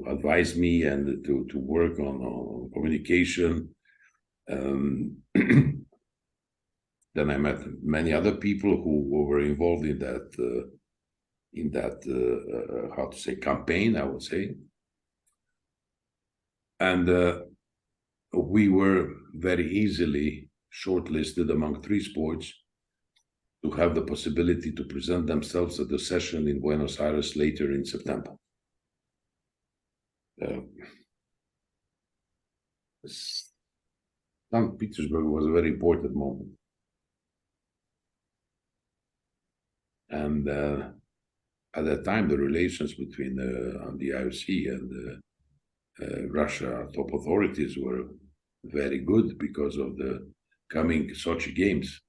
advise me and to work on communication. Then I met many other people who were involved in that how to say, campaign, I would say. And we were very easily shortlisted among 3 sports to have the possibility to present themselves at the session in Buenos Aires later in September. St. Petersburg was a very important moment. And at that time, the relations between the IOC and Russia top authorities were very good because of the coming Sochi Games.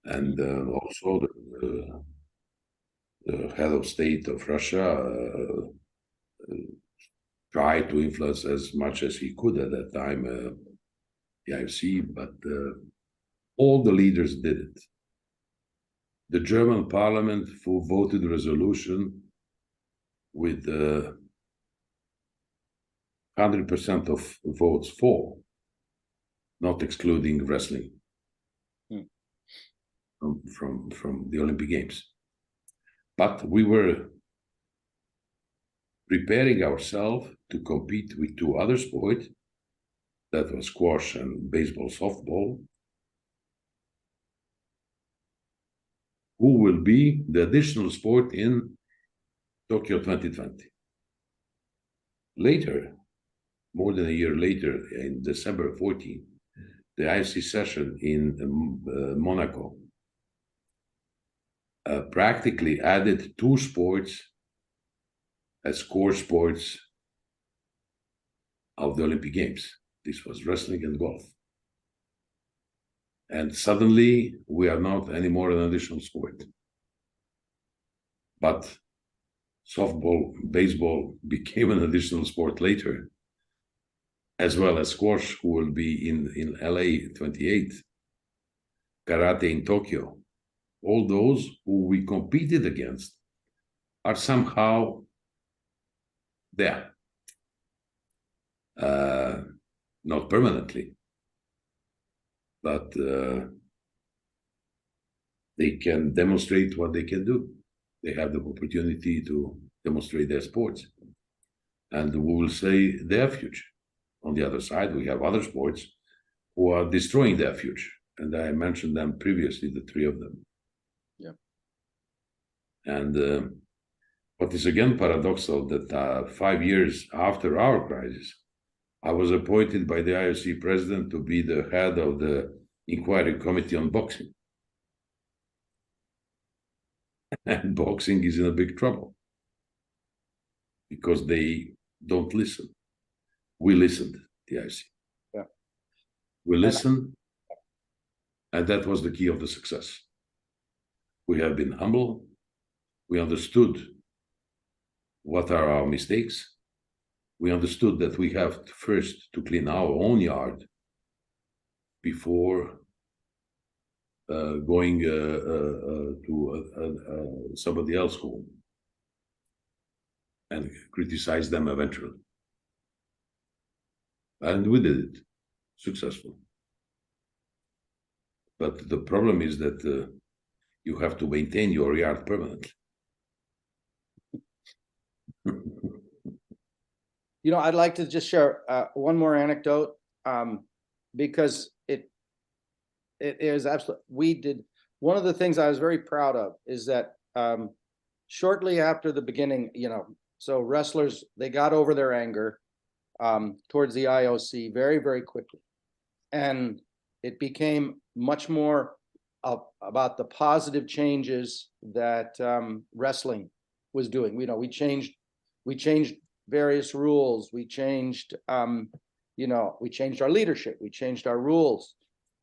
And also the head of state of Russia tried to influence as much as he could at that time the IOC, but all the leaders did it. The German parliament voted a resolution with 100% of votes for, not excluding wrestling from the Olympic Games. But we were preparing ourselves to compete with two other sports, that was squash and baseball, softball, who will be the additional sport in Tokyo 2020. Later, more than a year later, in December 14, the IOC session in Monaco practically added two sports as core sports of the Olympic Games. This was wrestling and golf. And suddenly, we are not anymore an additional sport. But softball, baseball became an additional sport later, as well as squash, who will be in LA 28, karate in Tokyo. All those who we competed against are somehow there. Not permanently, but they can demonstrate what they can do. They have the opportunity to demonstrate their sports. And we will say their future. On the other side, we have other sports who are destroying their future. And I mentioned them previously, the three of them. Yeah. And what is again paradoxical that 5 years after our crisis, I was appointed by the IOC president to be the head of the inquiry committee on boxing. And boxing is in a big trouble because they don't listen. We listened, the IOC. Yeah. We listened, and that was the key of the success. We have been humble. We understood what are our mistakes. We understood that we have first to clean our own yard before going to somebody else's home and criticize them eventually. And we did it successfully. But the problem is that you have to maintain your yard permanently. You know, I'd like to just share one more anecdote because it is absolutely, we did, one of the things I was very proud of is that shortly after the beginning, you know, so wrestlers, they got over their anger towards the IOC very, very quickly. And it became much more about the positive changes that wrestling was doing. You know, we changed various rules. We changed, you know, we changed our leadership. We changed our rules.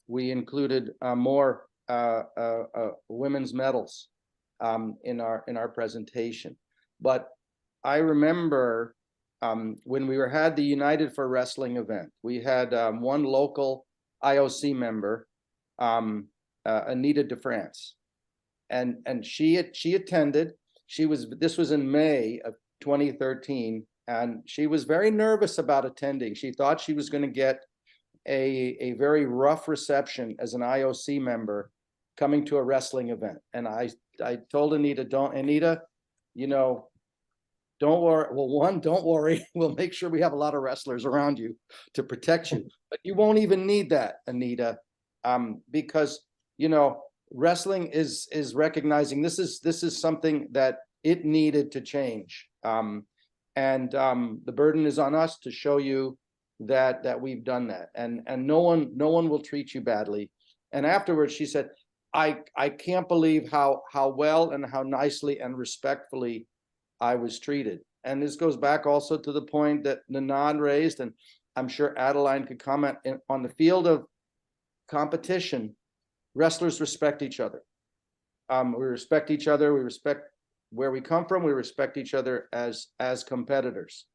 We included more women's medals in our presentation. But I remember when we had the United for Wrestling event, we had one local IOC member, Anita de France, and she attended. This was in May of 2013, and she was very nervous about attending. She thought she was going to get a very rough reception as an IOC member coming to a wrestling event. And I told Anita, Anita, you know, don't worry. Well, one, don't worry. We'll make sure we have a lot of wrestlers around you to protect you. But you won't even need that, Anita, because, you know, wrestling is recognizing this is something that it needed to change. And the burden is on us to show you that we've done that. And no one will treat you badly. And afterwards, she said, I can't believe how well and how nicely and respectfully I was treated. And this goes back also to the point that Nenad raised, and I'm sure Adeline could comment on the field of competition. Wrestlers respect each other. We respect each other. We respect where we come from. We respect each other as competitors.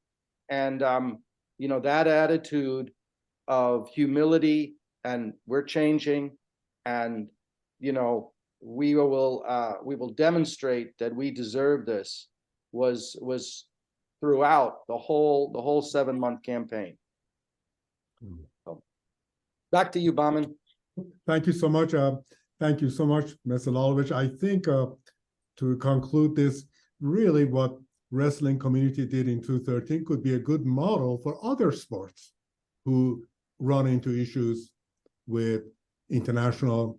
And you know, that attitude of humility, and we're changing, and we will demonstrate that we deserve this, was throughout the whole 7-month campaign. So, back to you, Bauman. Thank you so much. Thank you so much, Mr. Lalovic. I think to conclude this, really what wrestling community did in 2013 could be a good model for other sports who run into issues with international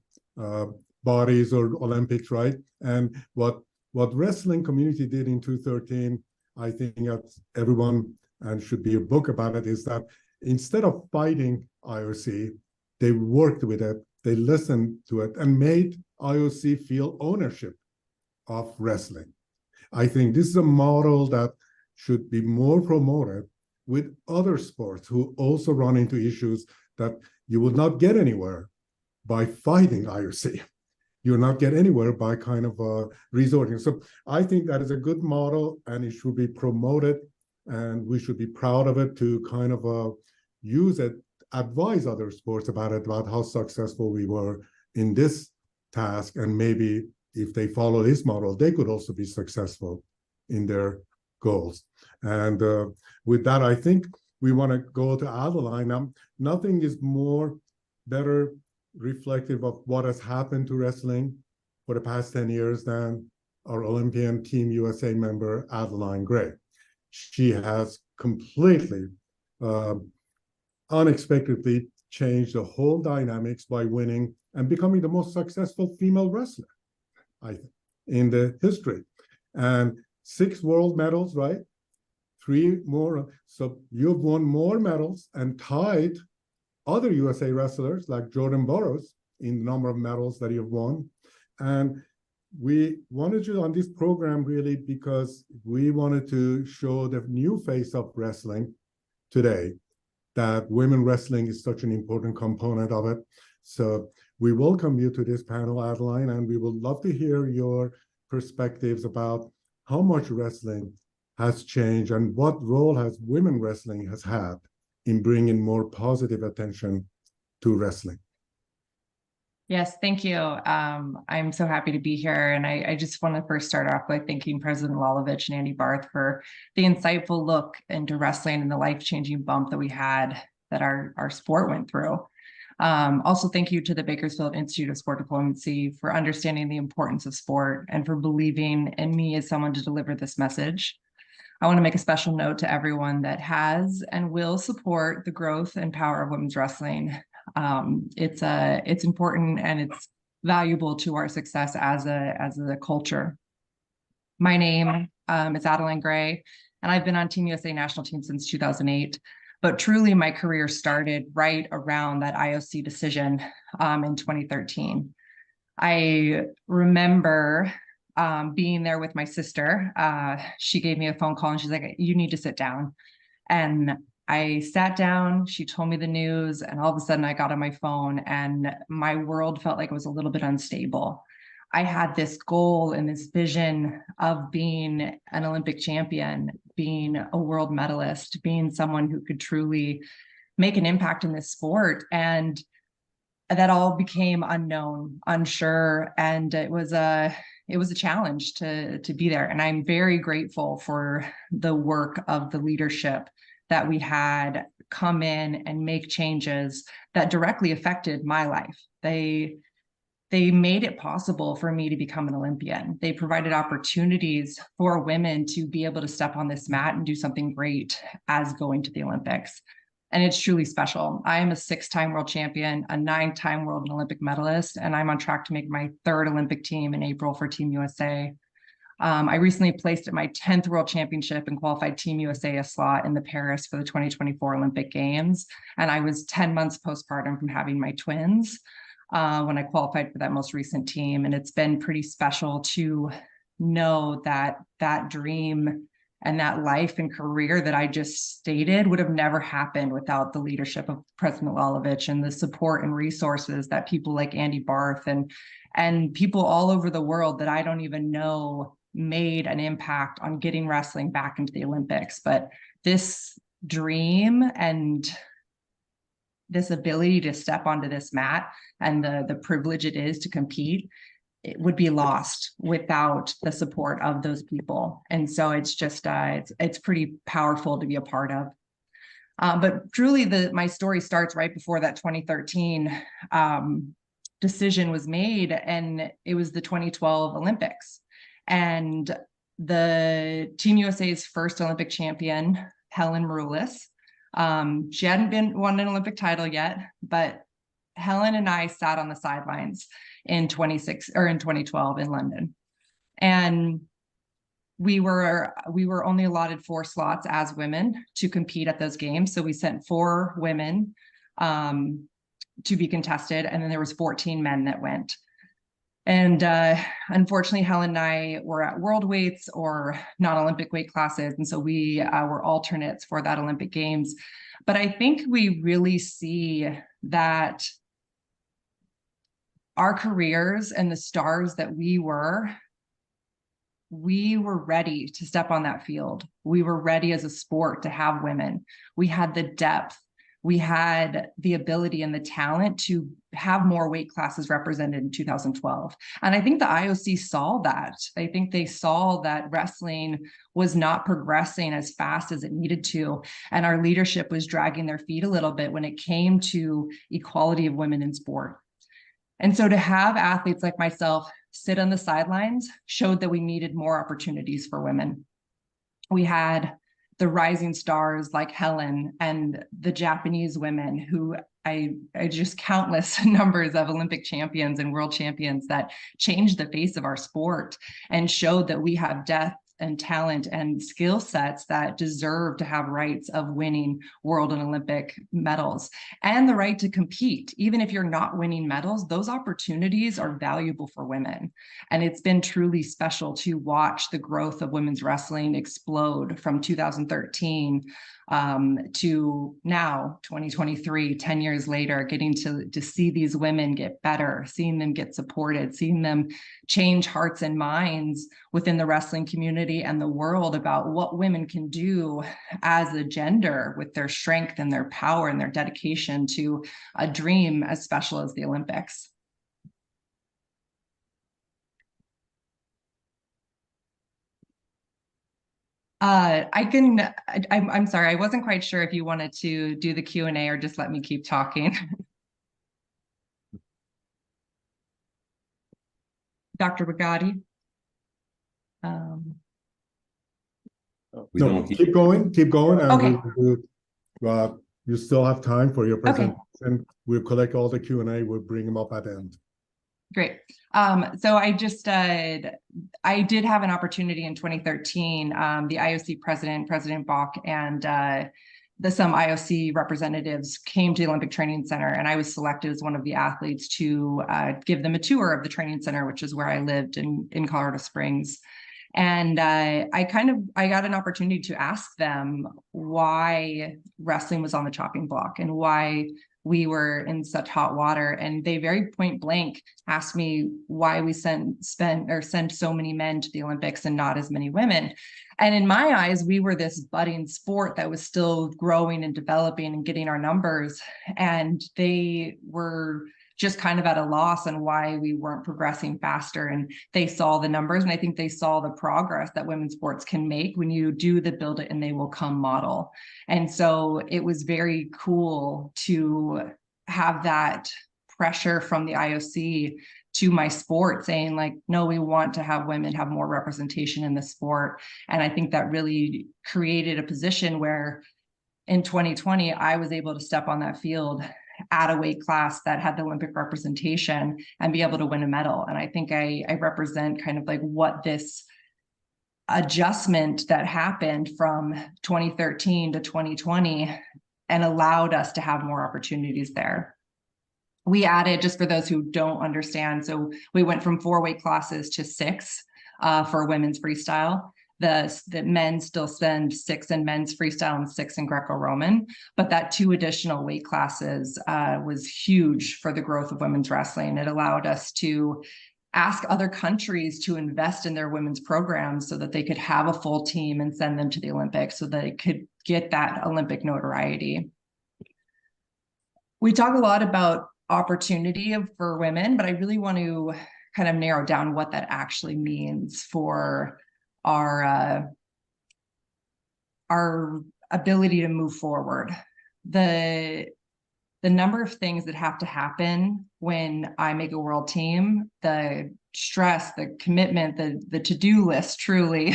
bodies or Olympics, right? And what wrestling community did in 2013, I think that everyone, and should be a book about it, is that instead of fighting IOC, they worked with it, they listened to it, and made IOC feel ownership of wrestling. I think this is a model that should be more promoted with other sports who also run into issues that you will not get anywhere by fighting IOC. You'll not get anywhere by kind of resorting. So I think that is a good model, and it should be promoted, and we should be proud of it to kind of use it, advise other sports about it, about how successful we were in this task, and maybe if they follow this model, they could also be successful in their goals. And with that, I think we want to go to Adeline. Nothing is more better reflective of what has happened to wrestling for the past 10 years than our Olympian Team USA member, Adeline Gray. She has completely, unexpectedly changed the whole dynamics by winning and becoming the most successful female wrestler, I think, in the history. And 6 world medals, right? 3 more. So you've won more medals and tied other USA wrestlers like Jordan Burroughs in the number of medals that you've won. And we wanted you on this program really because we wanted to show the new face of wrestling today, that women wrestling is such an important component of it. So we welcome you to this panel, Adeline, and we would love to hear your perspectives about how much wrestling has changed and what role has women wrestling has had in bringing more positive attention to wrestling. Yes, thank you. I'm so happy to be here. And I just want to first start off by thanking President Lalovic and Andy Barth for the insightful look into wrestling and the life-changing bump that we had, that our sport went through. Also, thank you to the Baskerville Institute of Sport Diplomacy for understanding the importance of sport and for believing in me as someone to deliver this message. I want to make a special note to everyone that has and will support the growth and power of women's wrestling. It's important and it's valuable to our success as a culture. My name is Adeline Gray, and I've been on Team USA national team since 2008. But truly, my career started right around that IOC decision in 2013. I remember being there with my sister. She gave me a phone call and she's like, "You need to sit down." And I sat down, she told me the news, and all of a sudden I got on my phone and my world felt like it was a little bit unstable. I had this goal and this vision of being an Olympic champion, being a world medalist, being someone who could truly make an impact in this sport. And that all became unknown, unsure, and it was a challenge to be there. And I'm very grateful for the work of the leadership that we had come in and make changes that directly affected my life. They made it possible for me to become an Olympian. They provided opportunities for women to be able to step on this mat and do something great as going to the Olympics. And it's truly special. I am a 6-time world champion, a 9-time world and Olympic medalist, and I'm on track to make my 3rd Olympic team in April for Team USA. I recently placed at my 10th World Championship and qualified Team USA a slot in the Paris for the 2024 Olympic Games. And I was 10 months postpartum from having my twins when I qualified for that most recent team. And it's been pretty special to know that that dream and that life and career that I just stated would have never happened without the leadership of President Lalovic and the support and resources that people like Andy Barth and people all over the world that I don't even know made an impact on getting wrestling back into the Olympics. But this dream and this ability to step onto this mat and the privilege it is to compete, it would be lost without the support of those people. And so it's just, it's pretty powerful to be a part of. But truly, my story starts right before that 2013 decision was made, and it was the 2012 Olympics. And the Team USA's first Olympic champion, Helen Maroulis, she hadn't won an Olympic title yet, but Helen and I sat on the sidelines in 2012 in London, and we were only allotted 4 slots as women to compete at those games. So we sent 4 women to be contested, and then there was 14 men that went. And unfortunately, Helen and I were at world weights or non-Olympic weight classes, and so we were alternates for that Olympic Games. But I think we really see that our careers and the stars that we were ready to step on that field. We were ready as a sport to have women. We had the depth. We had the ability and the talent to have more weight classes represented in 2012. And I think the IOC saw that. I think they saw that wrestling was not progressing as fast as it needed to. And our leadership was dragging their feet a little bit when it came to equality of women in sport. And so to have athletes like myself sit on the sidelines showed that we needed more opportunities for women. We had the rising stars like Helen and the Japanese women who I just countless numbers of Olympic champions and world champions that changed the face of our sport and showed that we have depth and talent and skill sets that deserve to have rights of winning world and Olympic medals and the right to compete. Even if you're not winning medals, those opportunities are valuable for women. And it's been truly special to watch the growth of women's wrestling explode from 2013 to now 2023, 10 years later, getting to see these women get better, seeing them get supported, seeing them change hearts and minds within the wrestling community and the world about what women can do as a gender with their strength and their power and their dedication to a dream as special as the Olympics. I'm sorry, I wasn't quite sure if you wanted to do the Q&A or just let me keep talking. Dr. Bugatti. No, keep going. And okay. You still have time for your presentation. Okay. We'll collect all the Q&A. We'll bring them up at the end. Great. So I did have an opportunity in 2013. The IOC President Bach, and some IOC representatives came to the Olympic Training Center, and I was selected as one of the athletes to give them a tour of the training center, which is where I lived in Colorado Springs. And I got an opportunity to ask them why wrestling was on the chopping block and why we were in such hot water. And they very point blank asked me why we send so many men to the Olympics and not as many women. And in my eyes, we were this budding sport that was still growing and developing and getting our numbers. And they were just kind of at a loss on why we weren't progressing faster. And they saw the numbers, and I think they saw the progress that women's sports can make when you do the build it and they will come model. And so it was very cool to have that pressure from the IOC to my sport saying like, no, we want to have women have more representation in the sport. And I think that really created a position where in 2020, I was able to step on that field at a weight class that had the Olympic representation and be able to win a medal. And I think I represent kind of like what this adjustment that happened from 2013 to 2020 and allowed us to have more opportunities there. We added, just for those who don't understand, so we went from 4 weight classes to 6 for women's freestyle. The men still spend 6 in men's freestyle and 6 in Greco-Roman, but that 2 additional weight classes was huge for the growth of women's wrestling. It allowed us to ask other countries to invest in their women's programs so that they could have a full team and send them to the Olympics so that they could get that Olympic notoriety. We talk a lot about opportunity for women, but I really want to kind of narrow down what that actually means for our ability to move forward. The number of things that have to happen when I make a world team, the stress, the commitment, the to-do list truly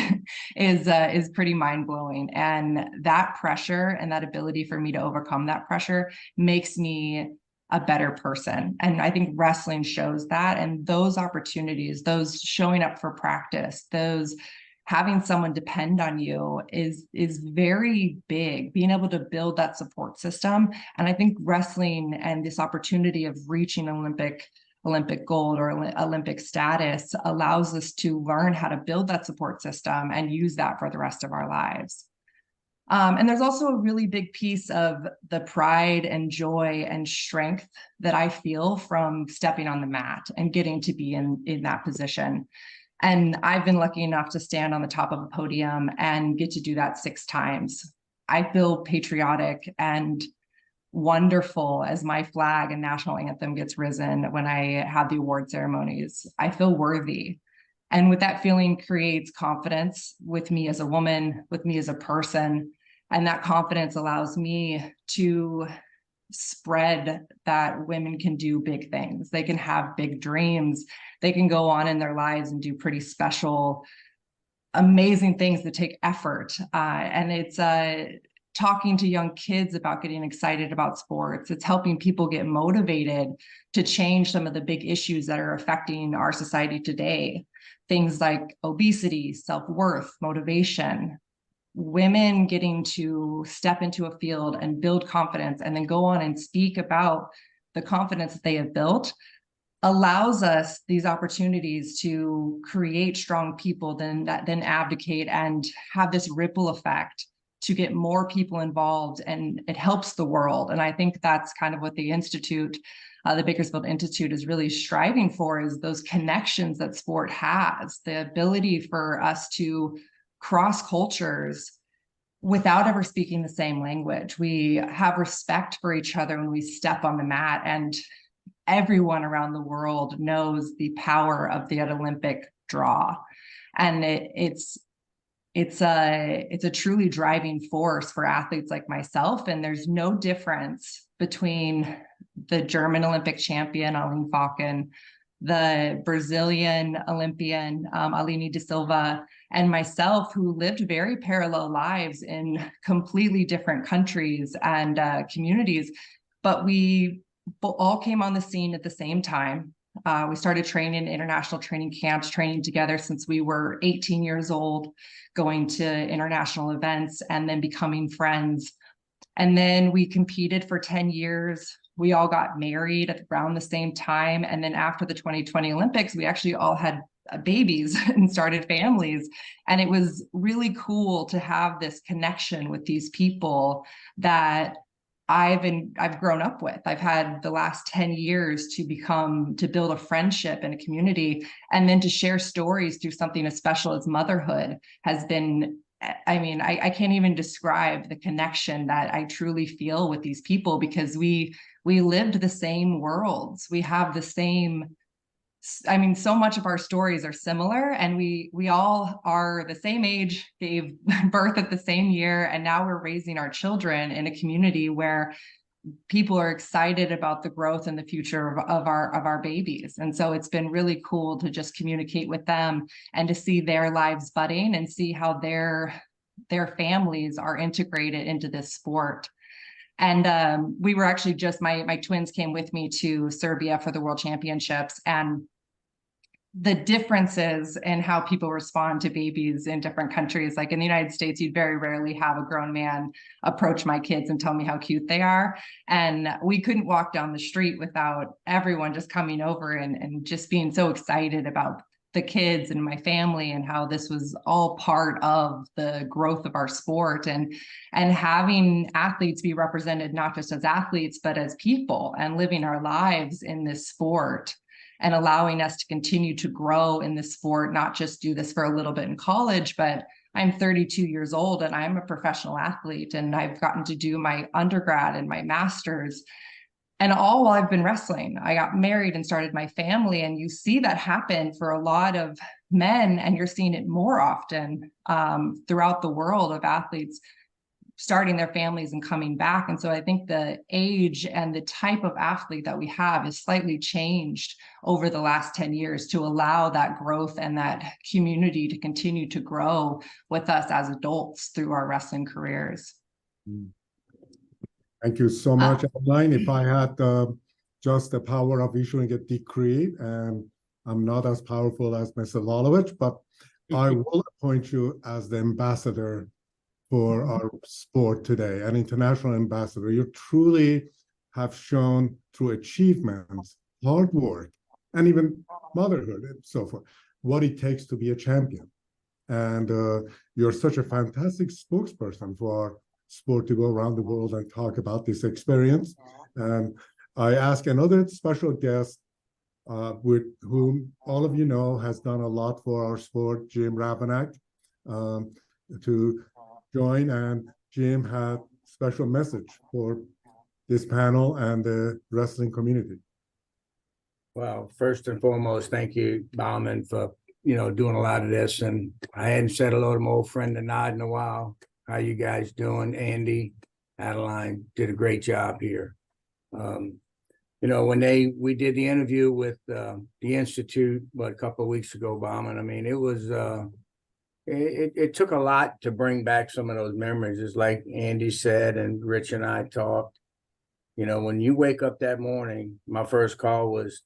is pretty mind-blowing. And that pressure and that ability for me to overcome that pressure makes me a better person. And I think wrestling shows that. And those opportunities, those showing up for practice, those having someone depend on you is very big, being able to build that support system. And I think wrestling and this opportunity of reaching Olympic gold or Olympic status allows us to learn how to build that support system and use that for the rest of our lives. And there's also a really big piece of the pride and joy and strength that I feel from stepping on the mat and getting to be in that position. And I've been lucky enough to stand on the top of a podium and get to do that 6 times. I feel patriotic and wonderful as my flag and national anthem gets risen when I have the award ceremonies. I feel worthy. And with that feeling creates confidence with me as a woman, with me as a person. And that confidence allows me to spread that women can do big things. They can have big dreams. They can go on in their lives and do pretty special, amazing things that take effort. And it's talking to young kids about getting excited about sports. It's helping people get motivated to change some of the big issues that are affecting our society today. Things like obesity, self-worth, motivation. Women getting to step into a field and build confidence and then go on and speak about the confidence that they have built allows us these opportunities to create strong people then advocate and have this ripple effect to get more people involved, and it helps the world. And I think that's kind of what the Institute, the Bakersfield Institute, is really striving for, is those connections that sport has, the ability for us to cross cultures without ever speaking the same language. We have respect for each other when we step on the mat, and everyone around the world knows the power of the Olympic draw. And it's a truly driving force for athletes like myself. And there's no difference between the German Olympic champion, Aline Falcon, the Brazilian Olympian, Aline de Silva, and myself, who lived very parallel lives in completely different countries and communities, but we all came on the scene at the same time. We started training in international training camps, training together since we were 18 years old, going to international events and then becoming friends. And then we competed for 10 years. We all got married at around the same time. And then after the 2020 Olympics, we actually all had babies and started families. And it was really cool to have this connection with these people that I've grown up with. I've had the last 10 years to build a friendship and a community, and then to share stories through something as special as motherhood has been, I mean, I can't even describe the connection that I truly feel with these people, because we lived the same worlds. We have the same, I mean, so much of our stories are similar, and we all are the same age, gave birth at the same year, and now we're raising our children in a community where people are excited about the growth and the future of our babies. And so it's been really cool to just communicate with them and to see their lives budding and see how their families are integrated into this sport. And we were actually just, my twins came with me to Serbia for the World Championships, and the differences in how people respond to babies in different countries. Like in the United States, you'd very rarely have a grown man approach my kids and tell me how cute they are. And we couldn't walk down the street without everyone just coming over and just being so excited about the kids and my family and how this was all part of the growth of our sport, and having athletes be represented not just as athletes, but as people and living our lives in this sport and allowing us to continue to grow in this sport, not just do this for a little bit in college, but I'm 32 years old and I'm a professional athlete, and I've gotten to do my undergrad and my master's And all while I've been wrestling. I got married and started my family, and you see that happen for a lot of men, and you're seeing it more often throughout the world of athletes starting their families and coming back. And so I think the age and the type of athlete that we have is slightly changed over the last 10 years to allow that growth and that community to continue to grow with us as adults through our wrestling careers. Thank you so much, Adeline. If I had just the power of issuing a decree, and I'm not as powerful as Mr. Lalovic, but I will appoint you as the ambassador for our sport today, an international ambassador. You truly have shown through achievements, hard work, and even motherhood and so forth, what it takes to be a champion. And you're such a fantastic spokesperson for our sport to go around the world and talk about this experience. And I ask another special guest with whom all of you know has done a lot for our sport, Jim Ravenak, to join. And Jim had a special message for this panel and the wrestling community. Well, first and foremost, thank you, Bauman, for doing a lot of this. And I hadn't said hello to my old friend Nenad in a while. How you guys doing? Andy, Adeline did a great job here. When we did the interview with the Institute, a couple of weeks ago, Bauman, I mean, it was it took a lot to bring back some of those memories. It's like Andy said, and Rich and I talked. When you wake up that morning, my first call was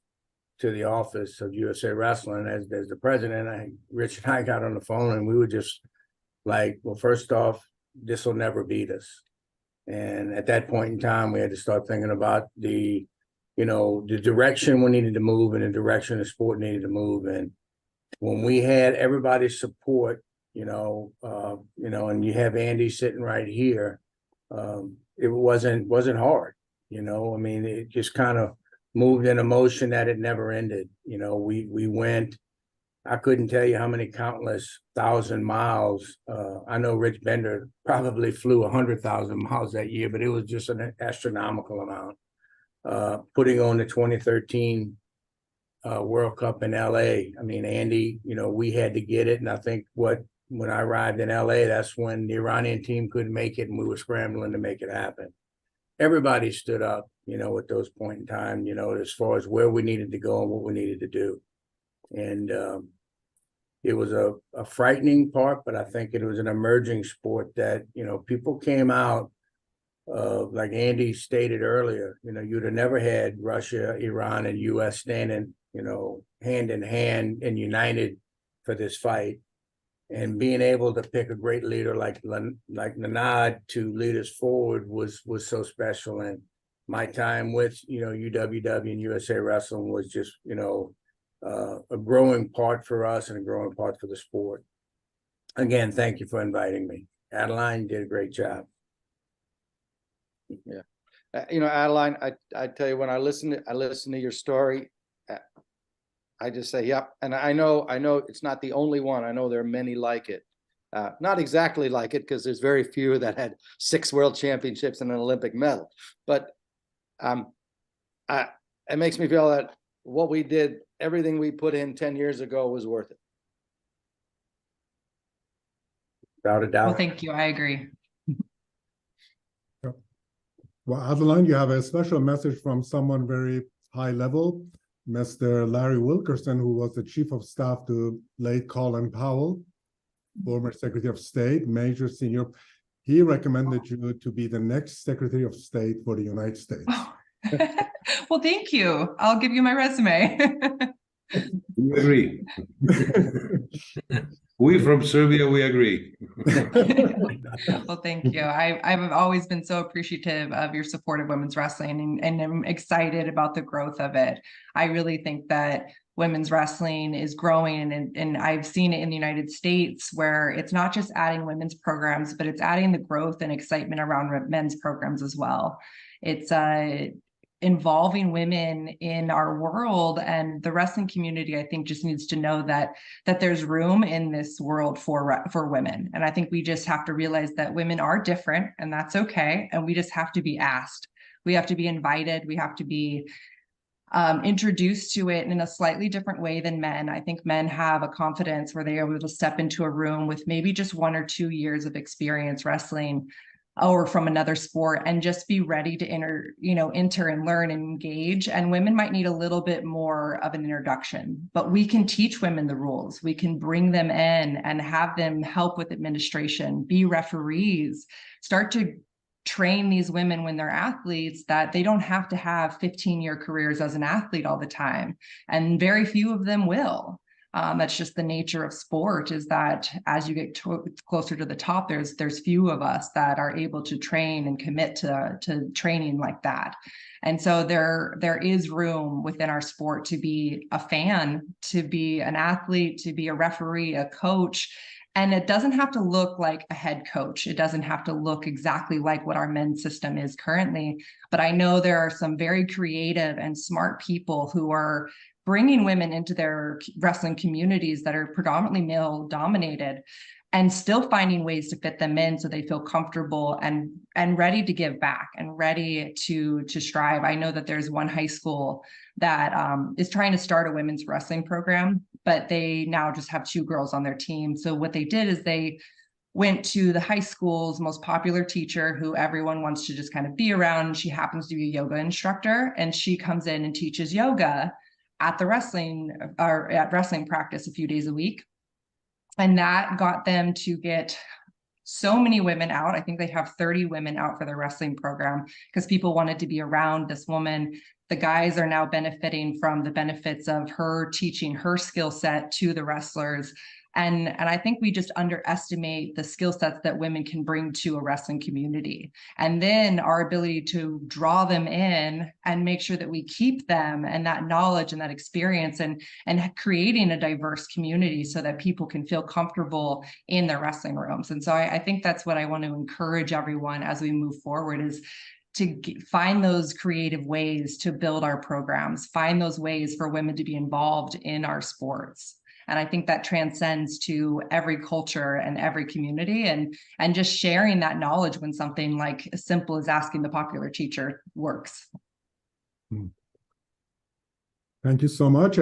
to the office of USA Wrestling as the president. Rich and I got on the phone, and we were just like, well, first off, this will never beat us. And at that point in time, we had to start thinking about the direction we needed to move and the direction the sport needed to move. And when we had everybody's support, and you have Andy sitting right here, it wasn't hard. I mean, it just kind of moved in a motion that it never ended. We went, I couldn't tell you how many countless 1,000 miles. I know Rich Bender probably flew 100,000 miles that year, but it was just an astronomical amount. Putting on the 2013 World Cup in LA. I mean, Andy, we had to get it. And I think when I arrived in LA, that's when the Iranian team couldn't make it and we were scrambling to make it happen. Everybody stood up, at those point in time, as far as where we needed to go and what we needed to do. And it was a frightening part, but I think it was an emerging sport that, people came out, like Andy stated earlier, you'd have never had Russia, Iran, and US standing, hand in hand and united for this fight. And being able to pick a great leader like Nenad to lead us forward was so special. And my time with, UWW and USA Wrestling was just, a growing part for us and a growing part for the sport. Again, thank you for inviting me. Adeline did a great job. Yeah. Adeline, I tell you, when I listen to your story, I just say, yep. And I know it's not the only one. I know there are many like it. Not exactly like it, because there's very few that had 6 world championships and an Olympic medal. But it makes me feel that what we did, everything we put in 10 years ago was worth it. Without a doubt. Well, thank you. I agree. Well, Adeline, you have a special message from someone very high level, Mr. Larry Wilkerson, who was the chief of staff to late Colin Powell, former Secretary of State, major senior. He recommended you to be the next Secretary of State for the United States. Well, thank you. I'll give you my resume. We agree. We from Serbia, we agree. Well, thank you. I've always been so appreciative of your support of women's wrestling, and I'm excited about the growth of it. I really think that women's wrestling is growing, and I've seen it in the United States, where it's not just adding women's programs, but it's adding the growth and excitement around men's programs as well. It's involving women in our world, and the wrestling community, I think, just needs to know that there's room in this world for women. And I think we just have to realize that women are different, and that's okay. And we just have to be asked. We have to be invited. We have to be introduced to it in a slightly different way than men. I think men have a confidence where they are able to step into a room with maybe just 1 or 2 years of experience wrestling or from another sport and just be ready to enter and learn and engage. And women might need a little bit more of an introduction, but we can teach women the rules. We can bring them in and have them help with administration, be referees, start to train these women when they're athletes that they don't have to have 15-year careers as an athlete all the time. And very few of them will. That's just the nature of sport, is that as you get closer to the top, there's few of us that are able to train and commit to training like that. And so there is room within our sport to be a fan, to be an athlete, to be a referee, a coach. And it doesn't have to look like a head coach. It doesn't have to look exactly like what our men's system is currently. But I know there are some very creative and smart people who are bringing women into their wrestling communities that are predominantly male dominated and still finding ways to fit them in so they feel comfortable and ready to give back and ready to strive. I know that there's one high school that is trying to start a women's wrestling program, but they now just have 2 girls on their team. So what they did is they went to the high school's most popular teacher who everyone wants to just kind of be around. She happens to be a yoga instructor, and she comes in and teaches yoga at the wrestling practice a few days a week. And that got them to get so many women out. I think they have 30 women out for their wrestling program because people wanted to be around this woman. The guys are now benefiting from the benefits of her teaching her skill set to the wrestlers. And I think we just underestimate the skill sets that women can bring to a wrestling community. And then our ability to draw them in and make sure that we keep them and that knowledge and that experience and creating a diverse community so that people can feel comfortable in their wrestling rooms. And so I think that's what I want to encourage everyone as we move forward, is to find those creative ways to build our programs, find those ways for women to be involved in our sports. And I think that transcends to every culture and every community, and just sharing that knowledge when something like as simple as asking the popular teacher works. Thank you so much.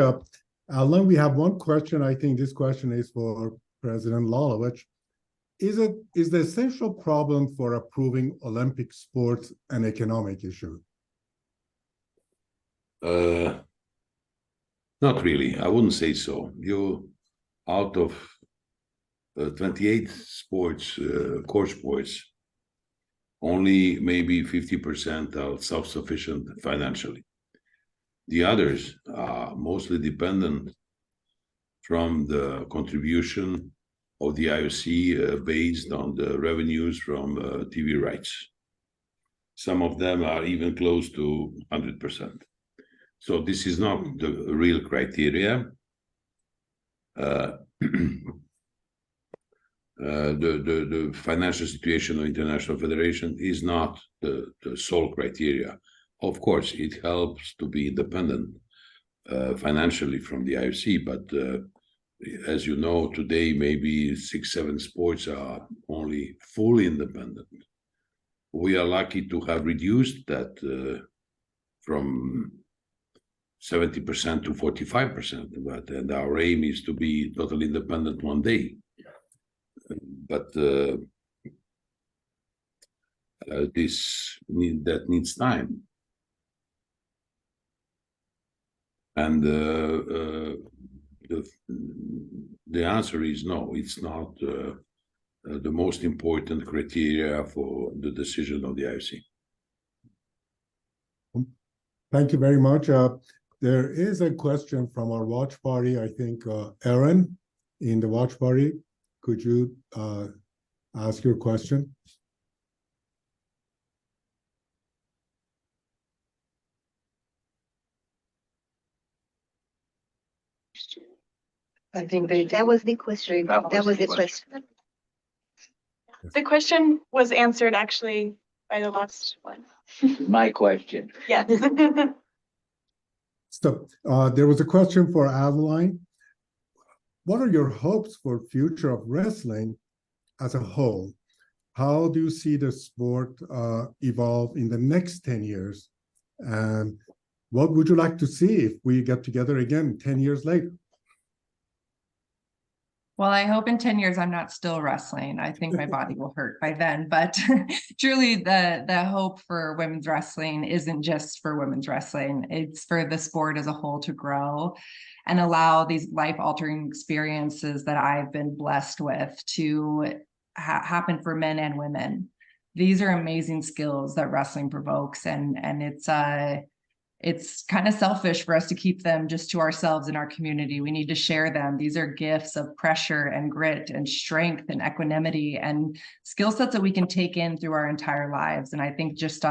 Alan, we have one question. I think this question is for President Lalovic. Is the essential problem for approving Olympic sports an economic issue? Not really. I wouldn't say so. Out of 28 sports, core sports, only maybe 50% are self-sufficient financially. The others are mostly dependent from the contribution of the IOC based on the revenues from TV rights. Some of them are even close to 100%. So this is not the real criteria. The financial situation of International Federation is not the sole criteria. Of course, it helps to be independent financially from the IOC, but as you know, today maybe 6-7 sports are only fully independent. We are lucky to have reduced that from 70% to 45%, and our aim is to be totally independent one day. But that needs time. And the answer is no, it's not the most important criteria for the decision of the IOC. Thank you very much. There is a question from our watch party. I think Aaron in the watch party, could you ask your question? I think that was the question. That was the question. The question was answered actually by the last one. My question. Yes. So there was a question for Adeline. What are your hopes for future of wrestling as a whole? how do you see the sport evolve in the next 10 years? And what would you like to see if we get together again 10 years later? Well, I hope in 10 years I'm not still wrestling. I think my body will hurt by then. But truly, the hope for women's wrestling isn't just for women's wrestling. It's for the sport as a whole to grow and allow these life-altering experiences that I've been blessed with to happen for men and women. These are amazing skills that wrestling provokes, and it's kind of selfish for us to keep them just to ourselves in our community. We need to share them. These are gifts of pressure and grit and strength and equanimity and skill sets that we can take in through our entire lives. And I think just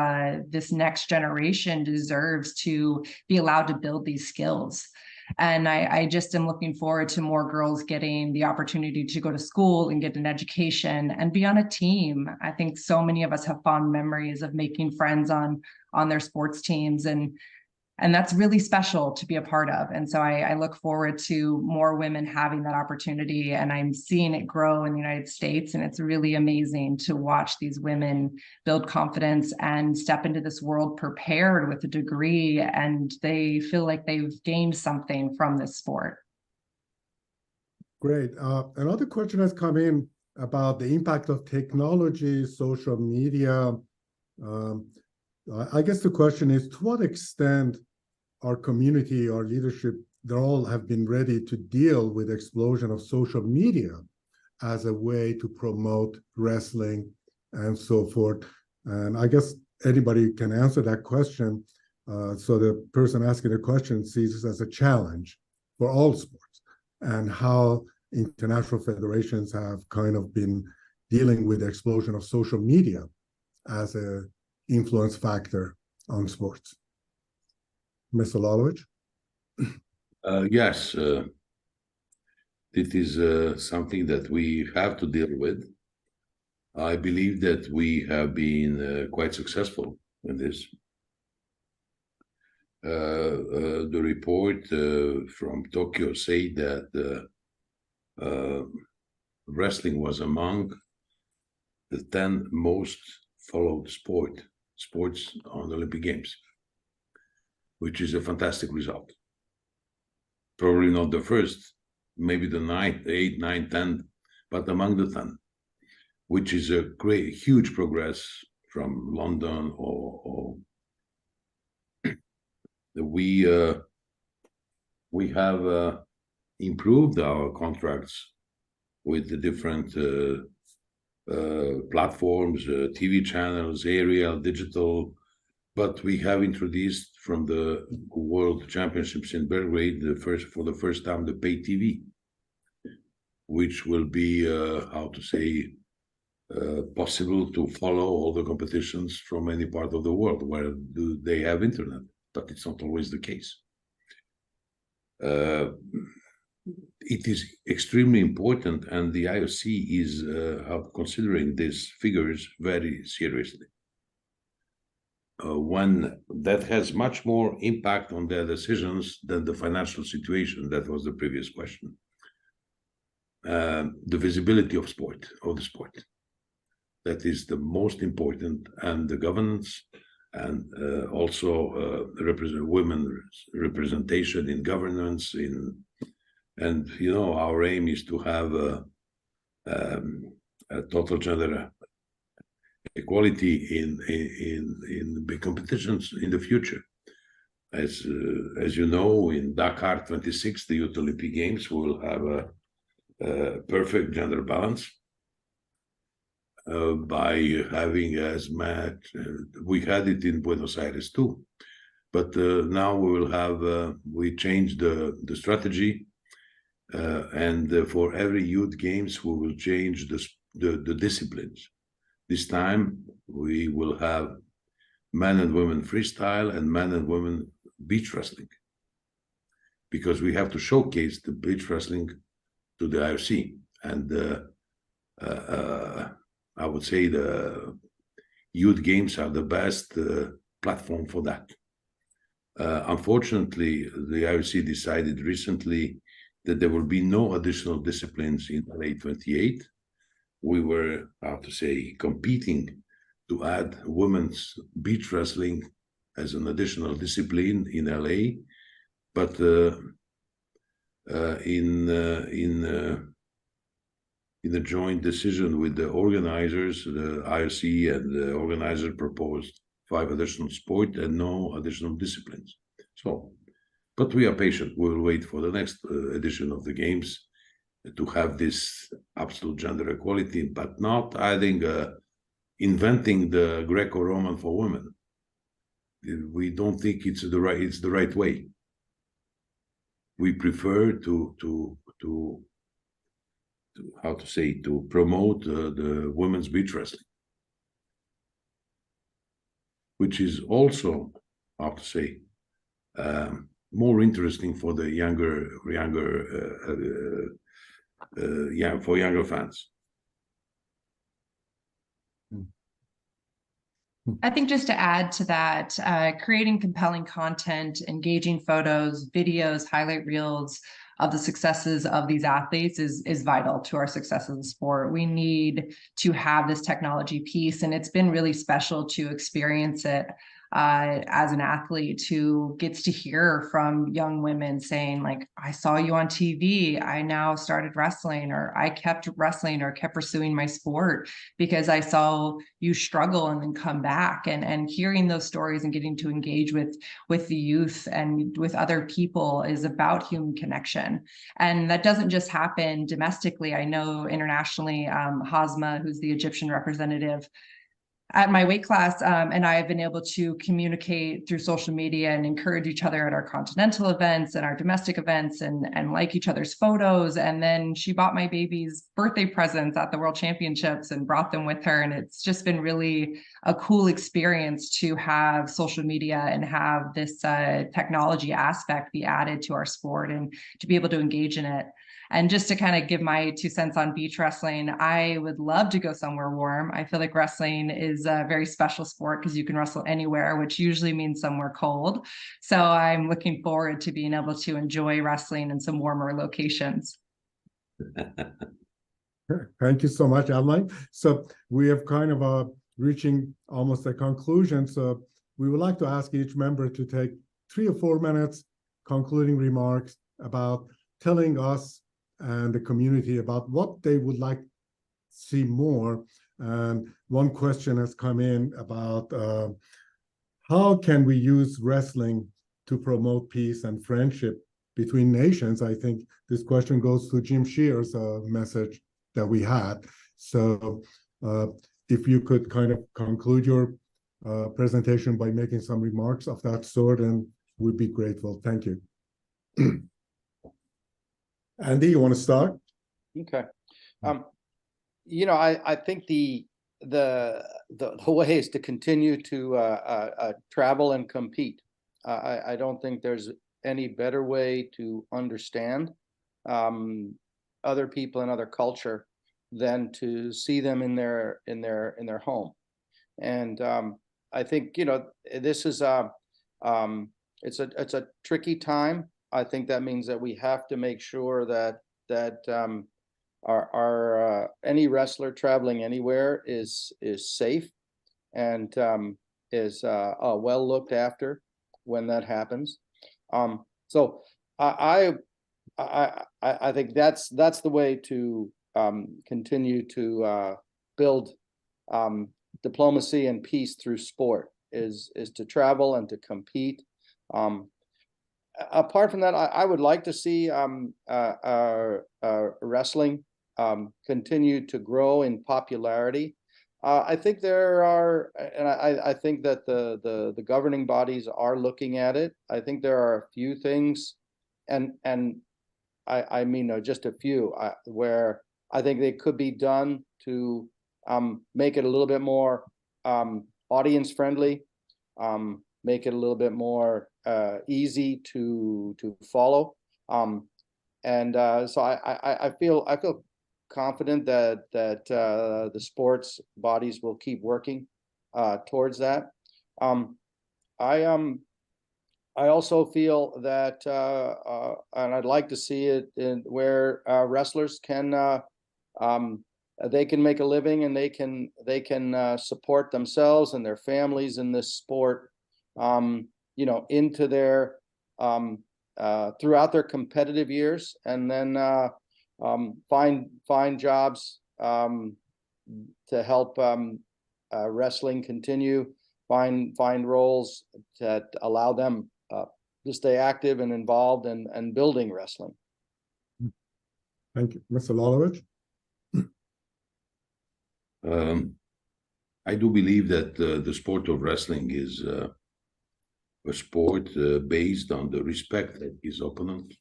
this next generation deserves to be allowed to build these skills. And I just am looking forward to more girls getting the opportunity to go to school and get an education and be on a team. I think so many of us have fond memories of making friends on their sports teams, and that's really special to be a part of. And so I look forward to more women having that opportunity, and I'm seeing it grow in the United States. And it's really amazing to watch these women build confidence and step into this world prepared with a degree, and they feel like they've gained something from this sport. Great. Another question has come in about the impact of technology, social media. I guess the question is, to what extent our community, our leadership, they all have been ready to deal with the explosion of social media as a way to promote wrestling and so forth. And I guess anybody can answer that question. So the person asking the question sees this as a challenge for all sports, and how international federations have kind of been dealing with the explosion of social media as a influence factor on sports. Mr. Lalovic? Yes, it is something that we have to deal with. I believe that we have been quite successful in this. The report from Tokyo said that wrestling was among the 10 most followed sports on the Olympic Games, which is a fantastic result. Probably not the first, maybe the 9th, 8th, 9th, 10th, but among the 10, which is a great, huge progress from London or we have improved our contracts with the different platforms, TV channels, aerial, digital, but we have introduced from the World Championships in Belgrade for the first time the pay TV, which will be possible to follow all the competitions from any part of the world where they have internet, but it's not always the case. It is extremely important, and the IOC is considering these figures very seriously. One that has much more impact on their decisions than the financial situation. That was the previous question. The visibility of the sport. That is the most important, and the governance, and also women's representation in governance. And you know, our aim is to have a total gender equality in big competitions in the future. As you know, in Dakar 26, the Youth Olympic Games, will have a perfect gender balance by having as much. We had it in Buenos Aires too, but now we will have. We changed the strategy, and for every Youth Games, we will change the disciplines. This time, we will have men and women freestyle and men and women beach wrestling, because we have to showcase the beach wrestling to the IOC. And I would say the Youth Games are the best platform for that. Unfortunately, the IOC decided recently that there will be no additional disciplines in LA 28, we were, how to say, competing to add women's beach wrestling as an additional discipline in LA, but in a joint decision with the organizers, the IOC and the organizer proposed 5 additional sports and no additional disciplines. So, but we are patient. We will wait for the next edition of the games to have this absolute gender equality, but not adding, inventing the Greco-Roman for women. We don't think it's the right way. We prefer to how to say, to promote the women's beach wrestling, which is also, how to say, more interesting for the younger fans. I think just to add to that, creating compelling content, engaging photos, videos, highlight reels of the successes of these athletes is vital to our success as a sport. We need to have this technology piece, and it's been really special to experience it as an athlete who gets to hear from young women saying, like, I saw you on TV, I now started wrestling, or I kept wrestling or kept pursuing my sport because I saw you struggle and then come back. And hearing those stories and getting to engage with the youth and with other people is about human connection. And that doesn't just happen domestically. I know internationally, Hazma, who's the Egyptian representative at my weight class, and I have been able to communicate through social media and encourage each other at our continental events and our domestic events and like each other's photos. And then she bought my baby's birthday presents at the World Championships and brought them with her. And it's just been really a cool experience to have social media and have this technology aspect be added to our sport and to be able to engage in it. And just to kind of give my 2 cents on beach wrestling, I would love to go somewhere warm. I feel like wrestling is a very special sport because you can wrestle anywhere, which usually means somewhere cold. So I'm looking forward to being able to enjoy wrestling in some warmer locations. Thank you so much, Adeline. So we have kind of reaching almost a conclusion. So we would like to ask each member to take 3 or 4 minutes concluding remarks about telling us and the community about what they would like to see more. And one question has come in about how can we use wrestling to promote peace and friendship between nations? I think this question goes to Jim Shear's message that we had. So if you could kind of conclude your presentation by making some remarks of that sort, and we'd be grateful. Thank you. Andy, you want to start? Okay. You know, I think the way is to continue to travel and compete. I don't think there's any better way to understand other people and other culture than to see them in their home. And I think, you know, this is it's a tricky time. I think that means that we have to make sure that our any wrestler traveling anywhere is safe and is well looked after when that happens. So I think that's the way to continue to build diplomacy and peace through sport is to travel and to compete. Apart from that, I would like to see wrestling continue to grow in popularity. I think there are, and I think that the governing bodies are looking at it. I think there are a few things, and I mean just a few where I think they could be done to make it a little bit more audience friendly, make it a little bit more easy to follow, and so I feel confident that the sports bodies will keep working towards that. I also feel that, and I'd like to see it in where wrestlers can they can make a living and they can support themselves and their families in this sport, into their throughout their competitive years, and then find jobs to help wrestling continue, find roles that allow them to stay active and involved and building wrestling. Thank you. Mr. Lalovic? I do believe that the sport of wrestling is a sport based on the respect of his opponent,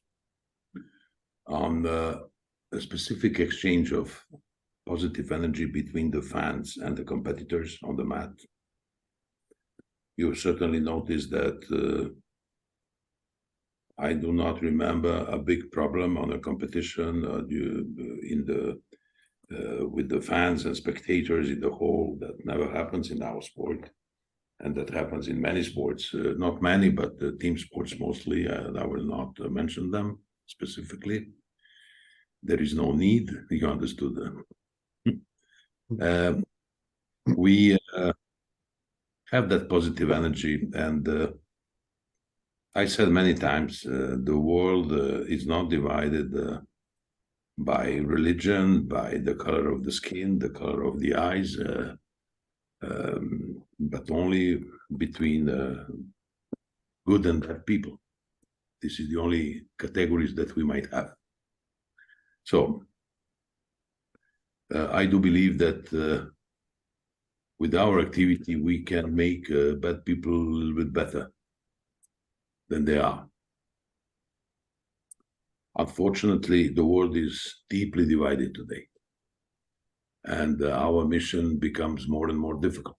on a specific exchange of positive energy between the fans and the competitors on the mat. You certainly noticed that I do not remember a big problem on a competition with the fans and spectators in the whole. That never happens in our sport, and that happens in many sports. Not many, but team sports mostly. I will not mention them specifically. There is no need. You understood them. We have that positive energy, and I said many times, the world is not divided by religion, by the color of the skin, the color of the eyes, but only between good and bad people. This is the only categories that we might have. So I do believe that with our activity, we can make bad people a little bit better than they are. Unfortunately, the world is deeply divided today, and our mission becomes more and more difficult.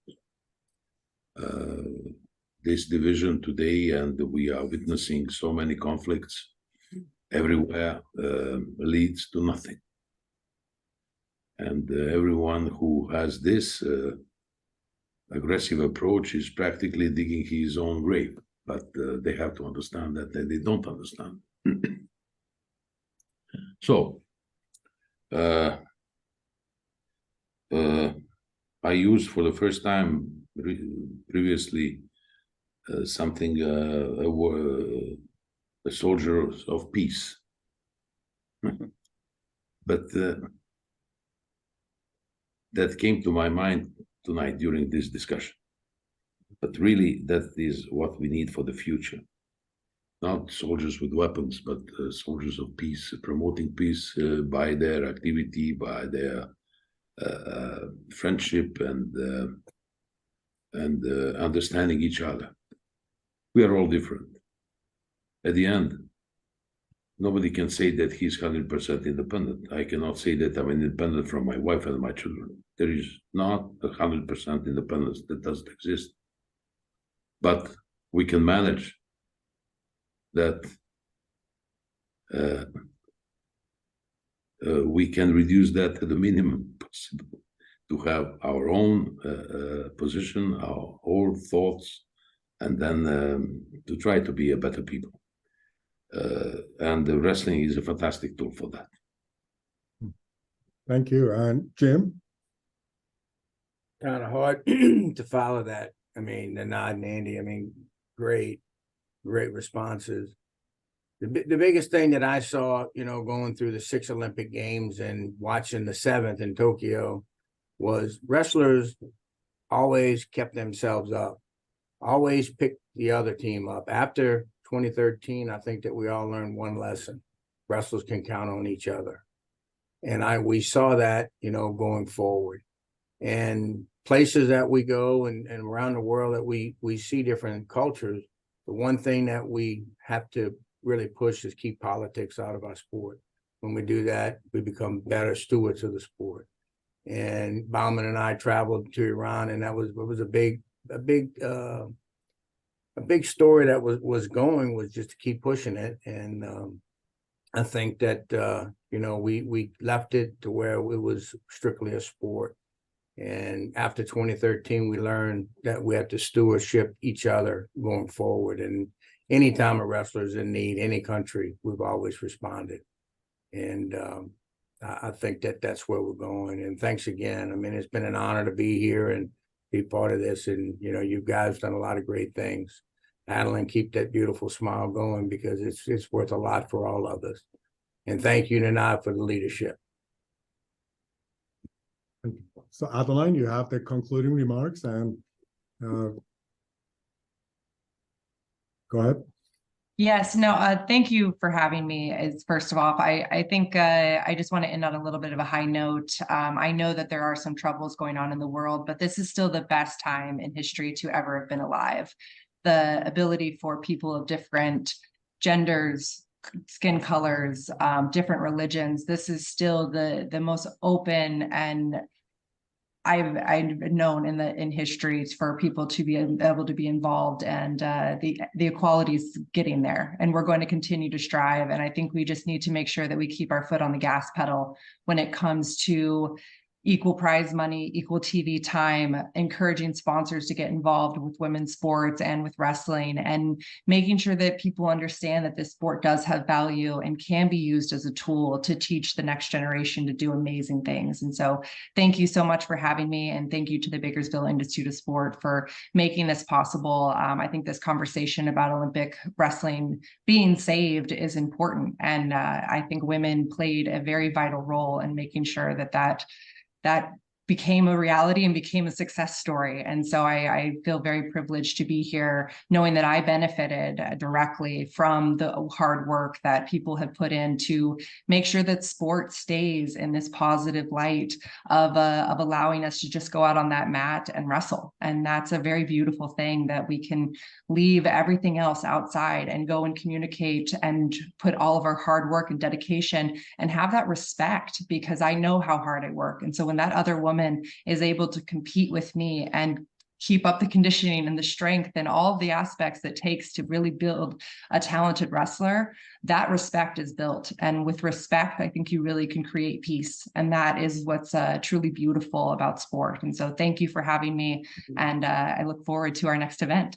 This division today, and we are witnessing so many conflicts everywhere, leads to nothing. And everyone who has this aggressive approach is practically digging his own grave, but they have to understand that they don't understand. So, I used for the first time previously something, a soldier of peace. But that came to my mind tonight during this discussion. But really, that is what we need for the future. Not soldiers with weapons, but soldiers of peace, promoting peace by their activity, by their friendship, and understanding each other. We are all different. At the end, nobody can say that he's 100% independent. I cannot say that I'm independent from my wife and my children. There is not 100% independence that doesn't exist. But we can manage that. We can reduce that to the minimum possible, to have our own position, our own thoughts, and then to try to be a better people. And the wrestling is a fantastic tool for that. Thank you. And Jim? Kind of hard to follow that. I mean, Nenad and Andy, I mean, great responses. The biggest thing that I saw, going through the 6 Olympic Games and watching the 7th in Tokyo, was wrestlers always kept themselves up, always picked the other team up. After 2013, I think that we all learned one lesson: wrestlers can count on each other. And we saw that, going forward. And places that we go and around the world that we see different cultures, the one thing that we have to really push is keep politics out of our sport. When we do that, we become better stewards of the sport. And Bauman and I traveled to Iran, and it was a big story that was just to keep pushing it. And I think that we left it to where it was strictly a sport. And after 2013, we learned that we have to stewardship each other going forward. And anytime a wrestler's in need, any country, we've always responded. And I think that's where we're going. And thanks again. I mean, it's been an honor to be here and be part of this. And, you know, you guys done a lot of great things. Adeline, keep that beautiful smile going, because it's worth a lot for all of us. And thank you, Nenad, for the leadership. So Adeline, you have the concluding remarks, and go ahead. Yes, no, thank you for having me. First of all, I think I just want to end on a little bit of a high note. I know that there are some troubles going on in the world, but this is still the best time in history to ever have been alive. The ability for people of different genders, skin colors, different religions, this is still the most open and I've known in history for people to be able to be involved, and the equality is getting there, and we're going to continue to strive. And I think we just need to make sure that we keep our foot on the gas pedal when it comes to equal prize money, equal TV time, encouraging sponsors to get involved with women's sports and with wrestling, and making sure that people understand that this sport does have value and can be used as a tool to teach the next generation to do amazing things. And so thank you so much for having me, and thank you to the Baskerville Institute of Sport for making this possible. I think this conversation about Olympic wrestling being saved is important, and I think women played a very vital role in making sure that became a reality and became a success story. And so I feel very privileged to be here, knowing that I benefited directly from the hard work that people have put in to make sure that sport stays in this positive light of allowing us to just go out on that mat and wrestle. And that's a very beautiful thing, that we can leave everything else outside and go and communicate and put all of our hard work and dedication and have that respect, because I know how hard I work. And so when that other woman is able to compete with me and keep up the conditioning and the strength and all of the aspects that takes to really build a talented wrestler, that respect is built. And with respect, I think you really can create peace. And that is what's truly beautiful about sport. And so thank you for having me. And I look forward to our next event.